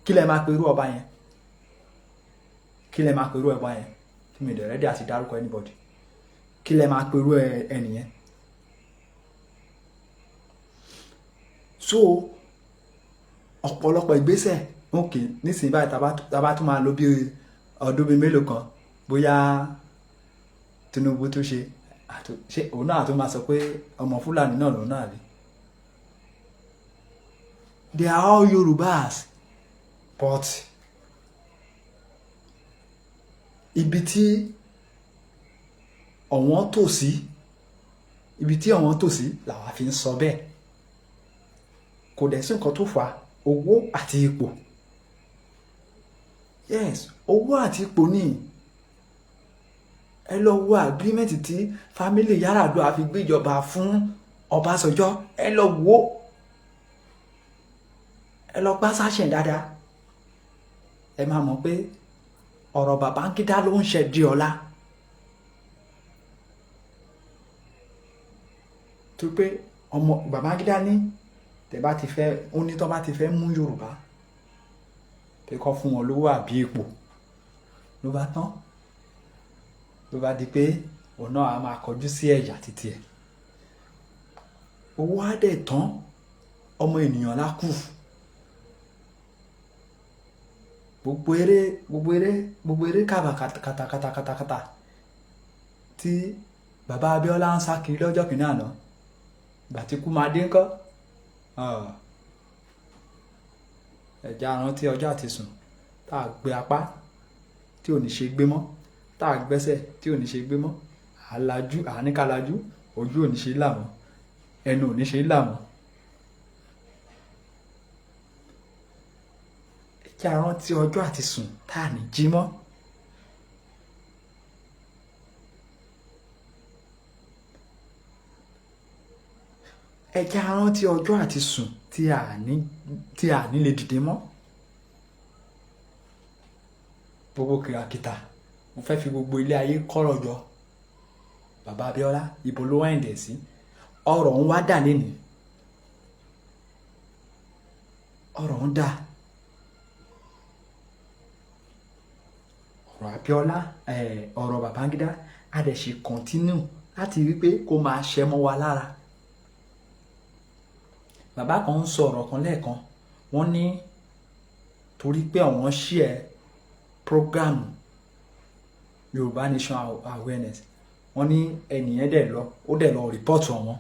kí lẹ máa pe irú ọba yẹn, kí lẹ máa pe irú ọba yẹn tí mi dẹ̀ rẹ́dí àti dárúkọ anybody, kí lẹ máa pe irú ẹnìyẹn. so ọ̀pọ̀lọpọ̀ ìgbésẹ̀ òkè nísìnyí báyìí tá bá tún máa lò bí ọdún bíi mélòó kan bóyá Tinubu tó ṣe òun náà tó máa sọ pé ọmọ Fúlàní náà lòun náà rí. they are all Yorùbás, but ibi tí ọ̀wọ́n tò sí làwa fi ń sọ bẹ́ẹ̀. kò dẹ̀ sí nǹkan tó fà owó àti ipò. yes, owó àti ipò ni. ẹ lọ wo agreement tí family Yar'Adua fi gbéjọba fún Ọbásanjọ́, ẹ lọ wo, ẹ lọ gbá sáṣẹ̀ dáadáa, ẹ máa mọ̀ pé ọ̀rọ̀ Babangida ló ń ṣe di ọ̀la. tó pé ọmọ Babangida ní tẹ́ bá ti fẹ́, ó ní tó bá ti fẹ́ mú Yorùbá pé kọ́ fún wọn lówó àbí ipò ló bá tán, ló bá di pé òun náà a máa kọjú sí ẹ̀yà títí ẹ̀. Owó á dẹ̀ tán, ọmọ ènìyàn lákù. Gbogbo eré kàbà kàtàkàtà tí bàbá Abíọ́lá ń sá kiri lọ́jọ́ kìíní àná, ìgbà tí kú máa dé ńkọ́. Ẹ̀já rántí ọjọ́ àti sùn tá a gbé apá tí ò ní ṣe gbé mọ́, tá a gbẹ́sẹ̀ tí ò ní ṣe gbé mọ́, àníkàlájú, ojú ò ní ṣe là mọ́, ẹnu ò ní ṣe là mọ́. Ẹ̀já rántí ọjọ́ àti sùn tá a ní jí mọ́. Ẹ̀já rántí ọjọ́ àti sùn tí a ní lè dìde mọ́. Gbogbo kìràkìtà mo fẹ́ fi gbogbo ilé ayé kọ́rọ̀ jọ. Bàbá Abíọ́lá ibo ló wá ẹ̀ǹdẹ̀ sí? Ọ̀rọ̀ ń wá dà lénìí, ọ̀rọ̀ ń dà. Ọ̀rọ̀ Abíọ́lá ọ̀rọ̀ Babangida a dẹ̀ ṣe kọ́ntínú láti rí pé kó máa ṣẹ́ mọ́ wa lára. Bàbá kan ń sọ ọ̀rọ̀ kan lẹ́ẹ̀kan, wọ́n ní torí pé àwọn share program Yorùbá Nation Awareness, wọ́n ní ẹnìyẹn dẹ̀ lọ report wọn.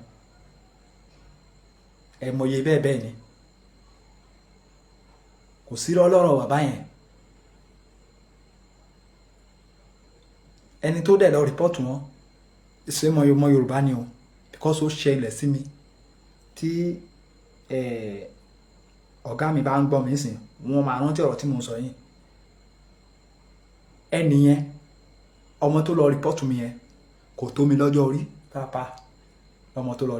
Ẹ mọye bẹ́ẹ̀ ni, kò sí lọ́rọ̀ bàbá yẹn. Ẹni tó dẹ̀ lọ report wọn ṣe mọ Yorùbá ni o, because ó ṣẹlẹ̀ sí mi. Tí ọ̀gá mi bá ń gbọ́ mi sìn, wọ́n máa rántí ọ̀rọ̀ tí mo sọ yìí. Ẹnìyẹn, ọmọ tó lọ rìpọ́tù mi yẹn kò tó mi lọ́jọ́ orí pàápàá. Ọmọ tó lọ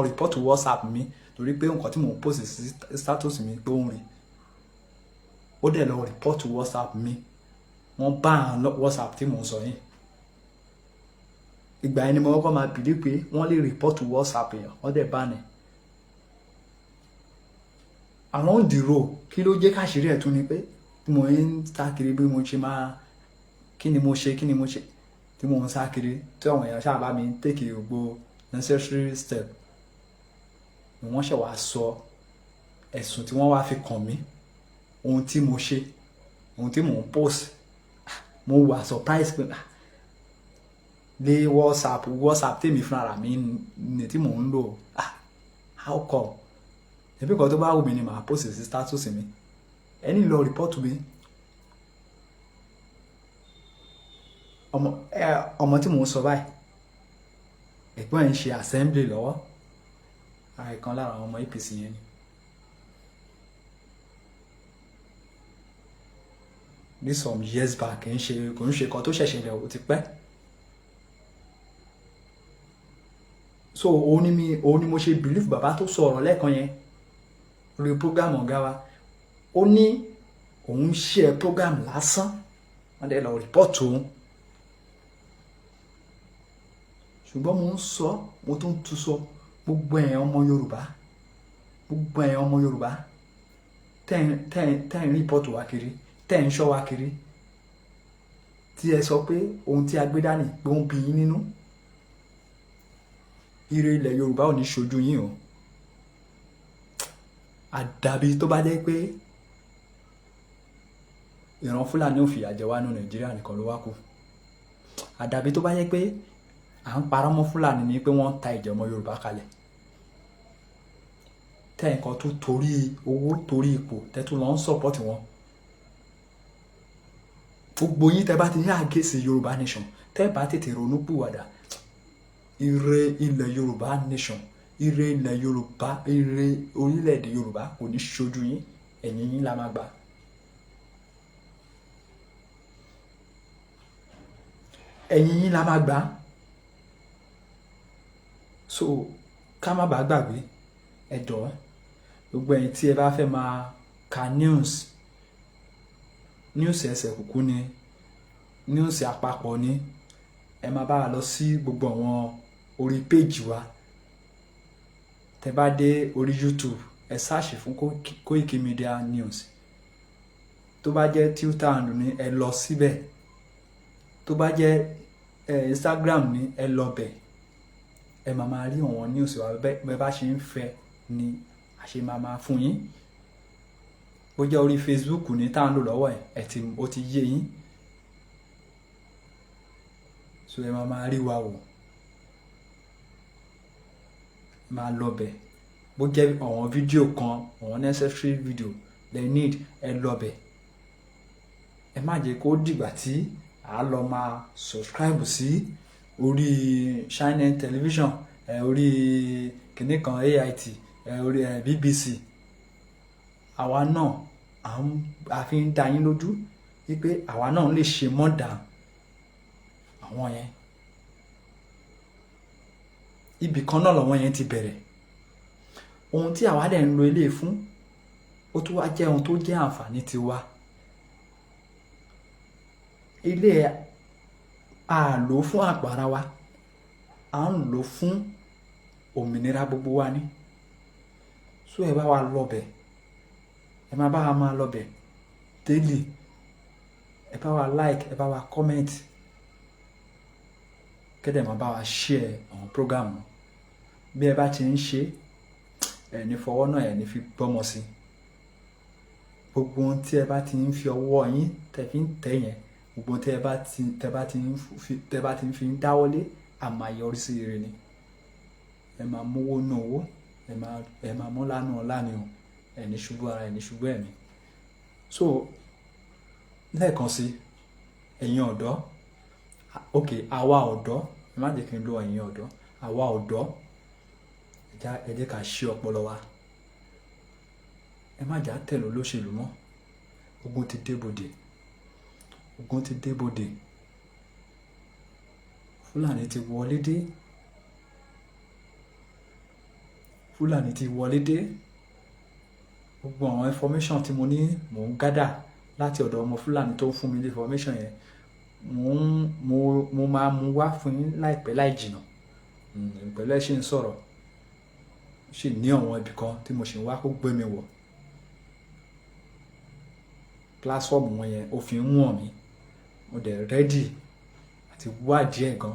rìpọ́tù WhatsApp mi torí pé nǹkan tí mò ń post sí status mi pé ó ń rí. Ó dẹ̀ lọ rìpọ́tù WhatsApp mi, wọ́n bá WhatsApp tí mò ń sọ yìí. Ìgbà yẹn ni mo kọ́kọ́ máa bìlí pé wọ́n lè rìpọ́tù WhatsApp yẹn, wọ́n dẹ̀ bá ní. Àwọn òǹdìrò kí ló jẹ́ káṣírí ẹ̀ tún ni pé tí mo ń sá kiri bí mo ṣe máa kí ni mo ṣe tí mo ń sá kiri tí àwọn èèyàn ṣáà bá mi take gbogbo necessary step ni wọ́n ṣẹ̀ wá sọ ẹ̀sùn tí wọ́n wá fi kàn mí, ohun tí mo ṣe, ohun tí mò ń post. Mo wà surprise pé lé WhatsApp tèmi fúnra mi ní tí mò ń lò. How come? Ẹbí kan tó bá wù mí ni màá post sí status mi. Ẹni lọ report mi. Ọmọ tí mò ń sọ báyìí, ẹ̀gbọ́n ẹ̀ ń ṣe assembly lọ́wọ́. Àìkan lára àwọn ọmọ APC yẹn ni. Ní some years back kò ń ṣe kan tó ṣẹ̀ṣẹ̀ lẹ̀ ó ti pẹ́. So òun ni mo ṣe believe bàbá tó sọ ọ̀rọ̀ lẹ́ẹ̀kan yẹn lórí program ọ̀gá wa. Ó ní òun share program lásán, wọ́n dẹ̀ lọ report òun. Ṣùgbọ́n mo ń sọ, mo tún tún sọ, gbogbo ẹ̀yin ọmọ Yorùbá tẹ́ ń report wa kiri, tẹ́ ń ṣọ́ wa kiri, tí ẹ sọ pé ohun tí a gbé dání pé ó ń bí yín nínú. Ire ilẹ̀ Yorùbá ò ní ṣojú yín o. Àdàbí tó bá jẹ́ pé ìran Fúlàní ò fìyà jẹ wá ní Nàìjíríà nìkan ló wá kù. Àdàbí tó bá jẹ́ pé à ń parọ́ mọ́ Fúlàní ni pé wọ́n ń ta ìjẹ ọmọ Yorùbá kalẹ̀. Tẹ́ nǹkan tó torí owó torí ipò tẹ́tù lọ ń support wọn. Gbogbo yín tẹ́ bá ti ní àgẹ́sì Yorùbá Nation, tẹ́ bá tètè ronú pìwàdà. Ire ilẹ̀ Yorùbá Nation, ire ilẹ̀ Yorùbá, ire orílẹ̀-èdè Yorùbá kò ní ṣojú yín, ẹ̀yìn yín la máa gbà. Ẹ̀yìn yín la máa gbà. So ká má bàa gbàgbé, ẹ jọ̀ọ́ gbogbo ẹ̀yin tí ẹ bá fẹ́ máa ka news ẹsẹ̀ kúkú ni, news àpapọ̀ ni, ẹ máa bá wa lọ sí gbogbo àwọn orí page wa. Tẹ́ bá dé orí YouTube, ẹ search fún Koiki Media News. tó bá jẹ́ Twitter handle ni ẹ lọ síbẹ̀, tó bá jẹ́ Instagram ni ẹ lọ bẹ̀, ẹ máa rí àwọn news wa bẹ́ẹ̀ bá ṣe ń fẹ́ ni a ṣe máa fún yín. Bó jẹ́ orí Facebook ní tá ń lò lọ́wọ́ ó ti yé yín, so ẹ máa rí wa wò, máa lọ bẹ̀. Bó jẹ́ àwọn fídíò kan, àwọn necessary video they need, ẹ lọ bẹ̀. Ẹ má jẹ́ kó dìgbà tí a lọ máa subscribe sí orí Channel Television, orí kìnnì kan AIT, orí BBC. Àwa náà a fi ń dá yín lójú wípé àwa náà lè ṣe more than àwọn yẹn. Ibì kan náà lọ́wọ́ yẹn ti bẹ̀rẹ̀. Ohun tí àwa dẹ̀ ń lo ilé fún, ó tún wá jẹ́ ohun tó jẹ́ àǹfààní tiwa. Ilé a lò fún àpárá wa, à ń lò fún òmìnira gbogbo wa ní. So ẹ bá wa lọ bẹ̀, ẹ máa bá wa máa lọ bẹ̀ daily, ẹ bá wa like, ẹ bá wa comment, kẹ́dẹ̀ máa bá wa share àwọn program. Bí ẹ bá ti ń ṣe, ẹ ní fọwọ́ náà ẹ ní fi gbọ́mọ sí. Gbogbo ohun tí ẹ bá ti ń fi ọwọ́ yín tẹ́ fi ń tẹ̀ yẹn, gbogbo tẹ́ bá ti ń fi dáwọ́lé, a máa yọrí sí ire ni. Ẹ máa mówó ná owó, ẹ máa mú lánàá ọlá ni o, ẹ ní ṣubú ara, ẹ ní ṣubú ẹ̀mí. So lẹ́ẹ̀kan sí ẹ̀yin ọ̀dọ́, àwa ọ̀dọ́, ẹ má jẹ́ kí n lo ẹ̀yin ọ̀dọ́, àwa ọ̀dọ́, ẹ jẹ́ ká ṣí ọpọlọ wa. Ẹ má jà tẹ̀lé olóṣèlú mọ́. Ogun ti dé bodè, ogun ti dé bodè. Fúlàní ti wọlé dé, Fúlàní ti wọlé dé. Gbogbo àwọn information tí mo ní mò ń gádà láti ọ̀dọ̀ ọmọ Fúlàní tó ń fún mi ní information yẹn, mo máa mú wá fún yín láìpẹ́ láì jìnà. Pẹ̀lú ẹ ṣe ń sọ̀rọ̀, ṣì ní àwọn ibì kan tí mo ṣì ń wá kó gbé mi wọ̀. Platform wọn yẹn ó fi ń wọ̀n mi, mo dẹ̀ ready àti wádìí ẹ̀ gan.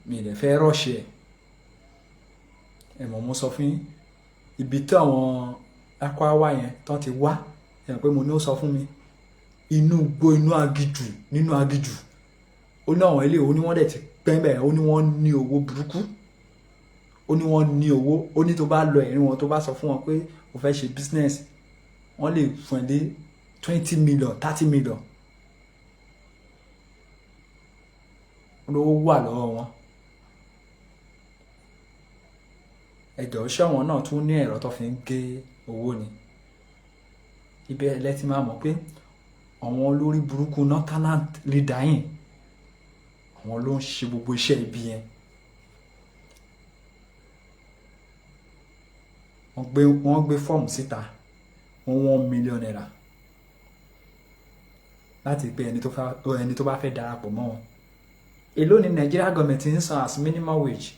Mi dẹ̀ fẹ́ rush ẹ̀. Ẹ mọ̀ mo sọ fún yín, ibi tí àwọn Akwawa yẹn tán ti wá, ẹ mọ̀ pé mo ní ó sọ fún mi, inú igbó, inú agijù, nínú agijù. Ó ní àwọn ilé, ó ní wọ́n dẹ̀ ti pẹ́ńbẹ̀, ó ní wọ́n ní owó burúkú, ó ní wọ́n ní owó, ó ní tó bá lọ ẹ̀rín wọn, tó bá sọ fún wọn pé o fẹ́ ṣe business, wọ́n lè fún ẹ dé 20 million, 30 million. Olówó wà lọ́wọ́ wọn. Ẹjọ́ ṣọ́wọ́n náà tún ní ẹ̀rọ tó fi ń gé owó ni. Ibẹ̀ ẹ lẹ́tí máa mọ̀ pé àwọn olórí burúkú northern leader yìí, àwọn ló ń ṣe gbogbo iṣẹ́ ibi yẹn. Wọ́n gbé fọ́ọ̀mù síta, $1 million láti pé ẹni tó bá fẹ́ darapọ̀ mọ́ wọn. Èló ni Nigeria government ń san as minimum wage?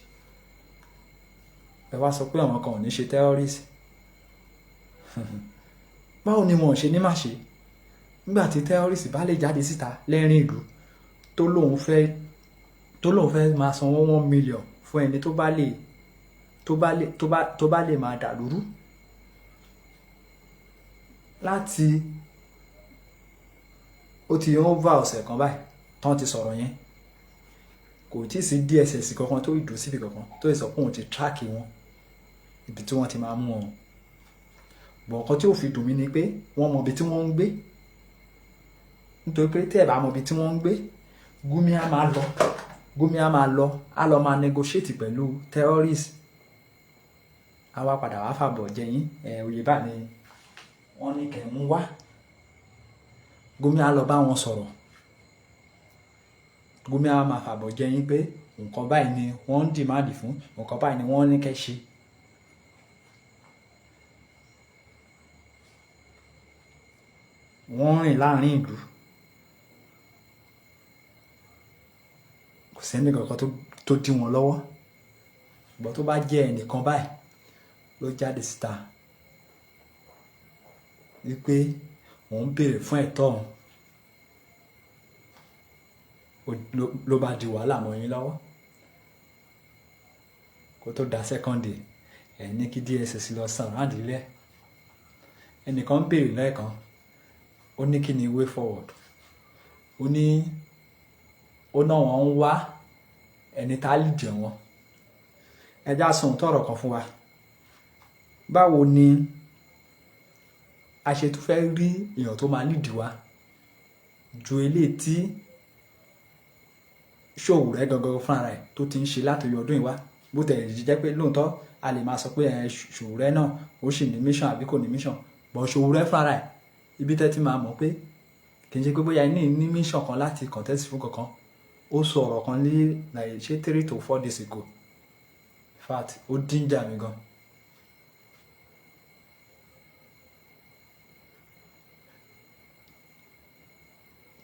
Ẹ wá sọ pé àwọn kan ò ní ṣe terrorist. Báwo ni wọn ò ṣe ní má ṣe? Nígbà tí terrorist bá lè jáde síta lẹ́rìn ìlú tó lóun fẹ́ máa san $1 million fún ẹni tó bá lè máa dàlúrú. Láti ó ti over ọ̀sẹ̀ kan báyìí tán ti sọ̀rọ̀ yẹn, kò tí sí DSS kankan tó ìdó síbi kankan tó sọ pé òun ti track wọn ibi tí wọ́n ti máa mú wọn. Bọ̀ọ̀kan tí ó fi dùn mí ni pé wọ́n mọ ibi tí wọ́n ń gbé. Nítorí pé tẹ́ ẹ̀ bá mọ ibi tí wọ́n ń gbé, Gumi á máa lọ, á lọ máa negotiate pẹ̀lú terrorist. A wá padà wá fàbọ̀ jẹ yín, oyè bá ní wọ́n ní kẹ́ mú wá. Gumi á lọ bá wọn sọ̀rọ̀. Gumi á máa fàbọ̀ jẹ yín pé nǹkan báyìí ni wọ́n ń dìmáàdì fún, nǹkan báyìí ni wọ́n ní kẹ́ ṣe. Wọ́n rìn láàrin ìlú, kò sẹ́ni kankan tó dí wọn lọ́wọ́. Ṣùgbọ́n tó bá jẹ́ ẹnìkan báyìí ló jáde síta wípé òun béèrè fún ẹ̀tọ́ òun ló bá di wàhálà mọ́ yín lọ́wọ́ kó tó da second day ẹ̀ ní kí DSS lọ sàn ráǹdì ilé ẹnìkan béèrè lẹ́ẹ̀kan ó ní kí ni way forward ó náà wọ́n ń wá ẹni tá lè jẹ wọn ẹjá sùn tọrọ kan fún wa báwo ni a ṣe tún fẹ́ rí èèyàn tó máa lead wa ju eléyìí tí Sowore gangan fúnra rẹ̀ tó ti ń ṣe látòrí ọdún yìí wá bó tẹ̀ jẹ́ pé lóòótọ́ a lè máa sọ pé Sowore náà ó sì ní mission àbí kò ní mission bọ̀ Sowore fúnra rẹ̀ ibi tẹ́ ti máa mọ̀ pé kì í ṣe pé bóyá ní mission kan láti contest fún kankan ó sọ ọ̀rọ̀ kan ní ṣé 3 to 4 days ago in fact ó díjà mi gan.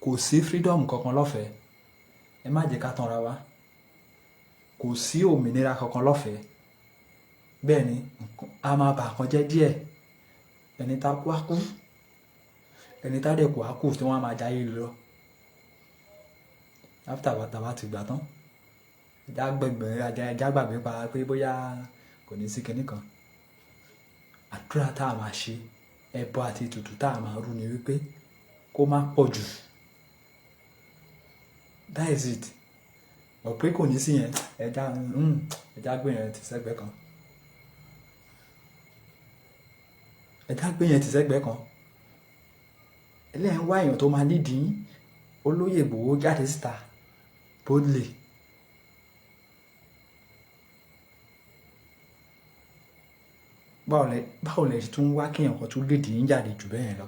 Kò sí freedom kankan lọ́fẹ̀ẹ́ ẹ má jẹ́ ká tanra wa kò sí òmìnira kankan lọ́fẹ̀ẹ́ bẹ́ẹ̀ ni a máa bà kan jẹ́ díẹ̀ ẹni tá kú á kú ẹni tá dẹ̀ kú á kú tí wọ́n á máa jáyé lọ after bàtà ti gbà tán ẹja gbàgbé pa pé bóyá kò ní sí kinní kan àdúrà tá a máa ṣe ẹbọ àti ètùtù tá a máa rú ni wípé kó má pọ̀ jù that is it ọ̀pẹ́ kò ní sí yẹn ẹja gbé yẹn ti sẹ́gbẹ́ kan ẹlẹ́yìn wá èèyàn tó máa nídìí olóyè Ìgbòho jáde síta boldly báwo lẹ tún wá kéèyàn kan tún lè dín jáde jù bẹ́ẹ̀ lọ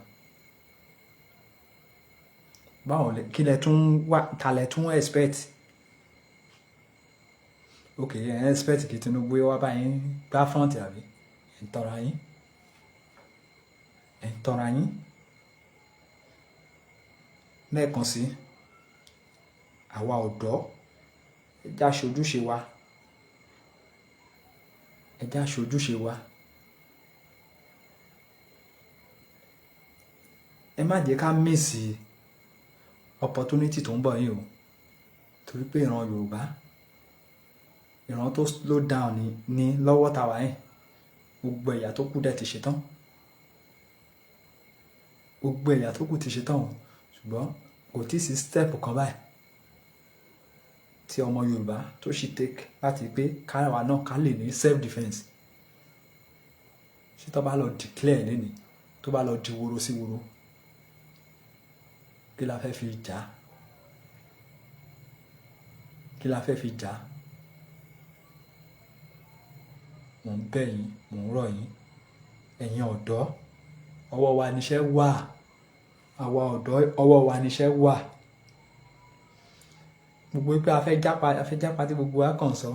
kí lẹ tún wá ta lẹ tún expect ok ẹ expect kí Tinubu wá báyìí gbá front àbí ẹ̀ ń tọ́ra yín lẹ́ẹ̀kan sí àwa ọ̀dọ́ ẹjá ṣojúṣe wa ẹ má jẹ́ ká mísì opportunity tó ń bọ̀ yìí o torí pé ìran Yorùbá ìran tó slow down ní lọ́wọ́ tàwa yìí gbogbo ẹ̀yà tó kù dẹ̀ ti ṣetán ṣùgbọ́n kò tí sí step kan báyìí tí ọmọ Yorùbá tó sì take láti pé káwa náà ká lè ní self defence ṣé tó bá lọ declare lẹ́ni tó bá lọ di woro sí woro kí la fẹ́ fi jà mò ń bẹ̀ yín mò ń rọ̀ yín ẹ̀yin ọ̀dọ́ ọwọ́ wa níṣẹ́ wà àwa ọ̀dọ́ ọwọ́ wa níṣẹ́ wà gbogbo pé a fẹ́ jápa tí gbogbo wa kàn sọ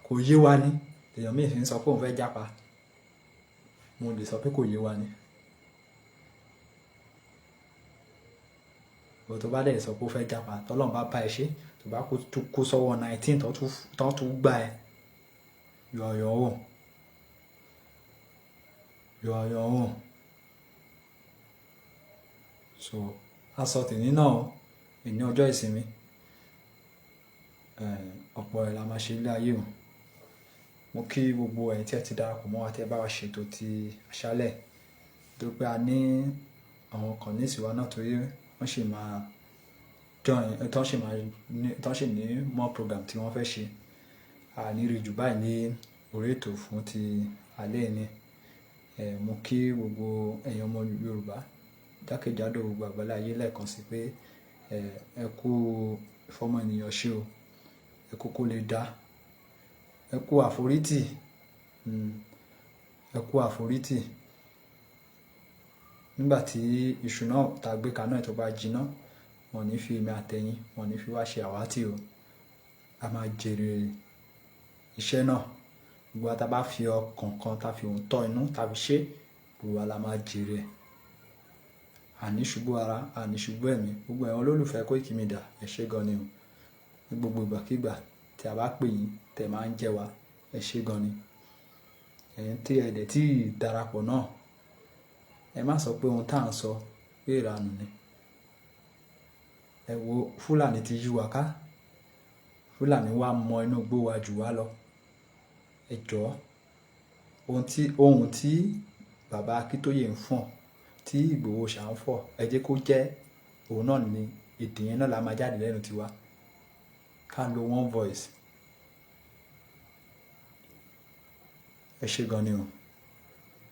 kò yé wa ní èèyàn míì fi ń sọ pé òun fẹ́ jápa mo lè sọ pé kò yé wa ní bó tó bá dẹ̀ sọ pé ó fẹ́ jápa tọ́lọ́run bá bá ẹ ṣe tó bá kó sọ́wọ́ 19 tó tún gbà ẹ yọ̀ọ̀yọ̀ wò so aṣọ tèmi náà ìní ọjọ́ ìsinmi ọ̀pọ̀ ẹ̀ la máa ṣe ilé ayé o mo kí gbogbo ẹ̀yin tí ẹ ti darapọ̀ mọ́ wa tí ẹ bá wa ṣètò ti àṣálẹ̀ tó pé a ní àwọn kan ní ìsìnwá náà torí wọ́n sì máa join tán sì ní more program tí wọ́n fẹ́ ṣe àníri jù báyìí ní orí ètò fún ti alẹ́ ní mo kí gbogbo ẹ̀yin ọmọ Yorùbá jákèjádò gbogbo àgbálá ayé lẹ́ẹ̀kan sí pé ẹ kú ìfọmọ ènìyàn ṣe o ẹ kú kó lè dá ẹ kú àforítì nígbà tí iṣu náà tá gbé kaná ẹ̀ tó bá jiná wọn ní fi èmi àtẹ̀yìn wọn ní fi wá ṣe àwátì o a máa jèrè iṣẹ́ náà gbogbo àtà bá fi ọkàn kan tá fi òun tọ́ inú tàbí ṣe gbogbo àlà máa jèrè àní ṣubú ara àní ṣubú ẹ̀mí gbogbo ẹ̀wọ̀n olólùfẹ́ Koiki Media ẹ ṣé gan ni o ní gbogbo ìgbàkígbà tí a bá pè yín tẹ̀ máa ń jẹ́ wa ẹ ṣé gan ni ẹ̀yin tí ẹ dẹ̀ tí darapọ̀ náà ẹ má sọ pé ohun tá à ń sọ pé ìranù ni. Ẹ wo Fúlàní ti yí wa ká, Fúlàní wá mọ inú igbó wa jù wá lọ. Ẹ jọ̀ọ́ ohun tí bàbá Akíntóyè ń fọ̀n, tí Ìgbòho ṣà ń fọ̀, ẹ jẹ́ kó jẹ́ òun náà ni èdè yẹn náà la máa jáde lẹ́nu tiwa, ká lo one voice. Ẹ ṣé gan ni o.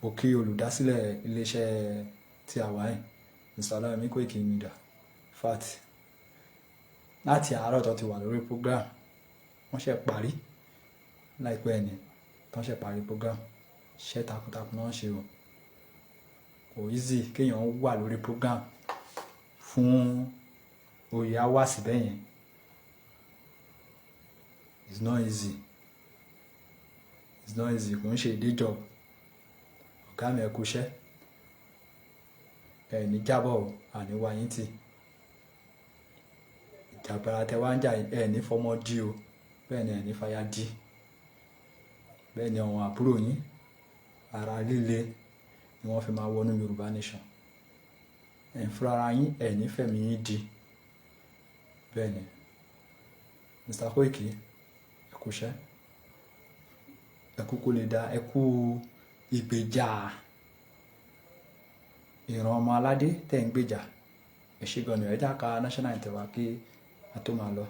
Mo kí olùdásílẹ̀ iléeṣẹ́ tí a wà yìí, Mr. Ọláyẹmí Koiki Media, FAT, láti àárọ̀ tó ti wà lórí program. Wọ́n ṣe parí láìpẹ́ ẹni tó ń ṣe parí program. Iṣẹ́ takuntakun náà ń ṣe o. Kò easy kéèyàn wà lórí program fún oyè hours bẹ́ẹ̀ yẹn. It's not easy. It's not easy. Kò ń ṣe day job. Ọ̀gá mi ẹ kú iṣẹ́. Ẹ ní jábọ̀ o, àní wá yín tì. Ìjàgbara tẹ wá ń jà ẹ ní fọmọ dí o, bẹ́ẹ̀ ni ẹ ní fàyà dí. Bẹ́ẹ̀ ni àwọn àbúrò yín ara líle ni wọ́n fi máa wọnú Yorùbá nation. Ẹ̀ ń fúnra ara yín ẹ̀ ní fẹ̀mí yín di. Bẹ́ẹ̀ ni Mr. Koiki ẹ kú iṣẹ́. Ẹ kú kó lè dá, ẹ kú ìgbèjà ìran ọmọ aládé tẹ̀ ń gbèjà. Ẹ ṣé gan ni. Ẹ dáka national anthem wa kí a tó máa lọ.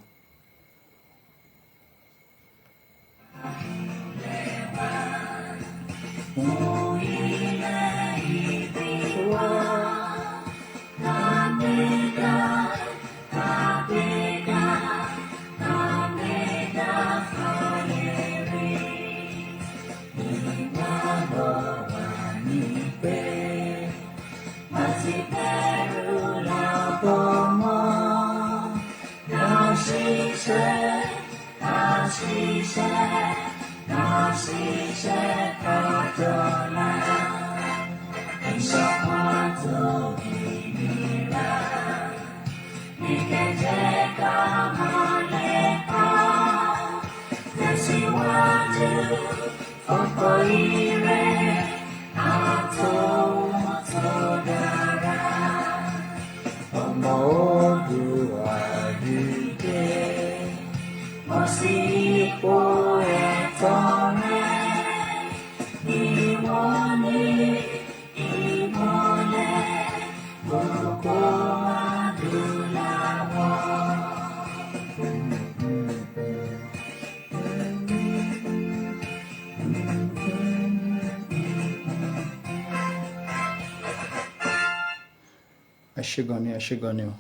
Ẹ ṣé gan ni o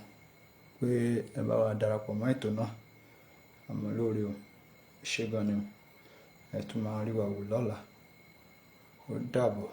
pé ẹ bá wa darapọ̀ mọ́ ètò náà. Àmọ́ lórí o, ẹ ṣé gan ni o. Ẹ tún máa rí wa wò lọ́la. Ó dàbọ̀.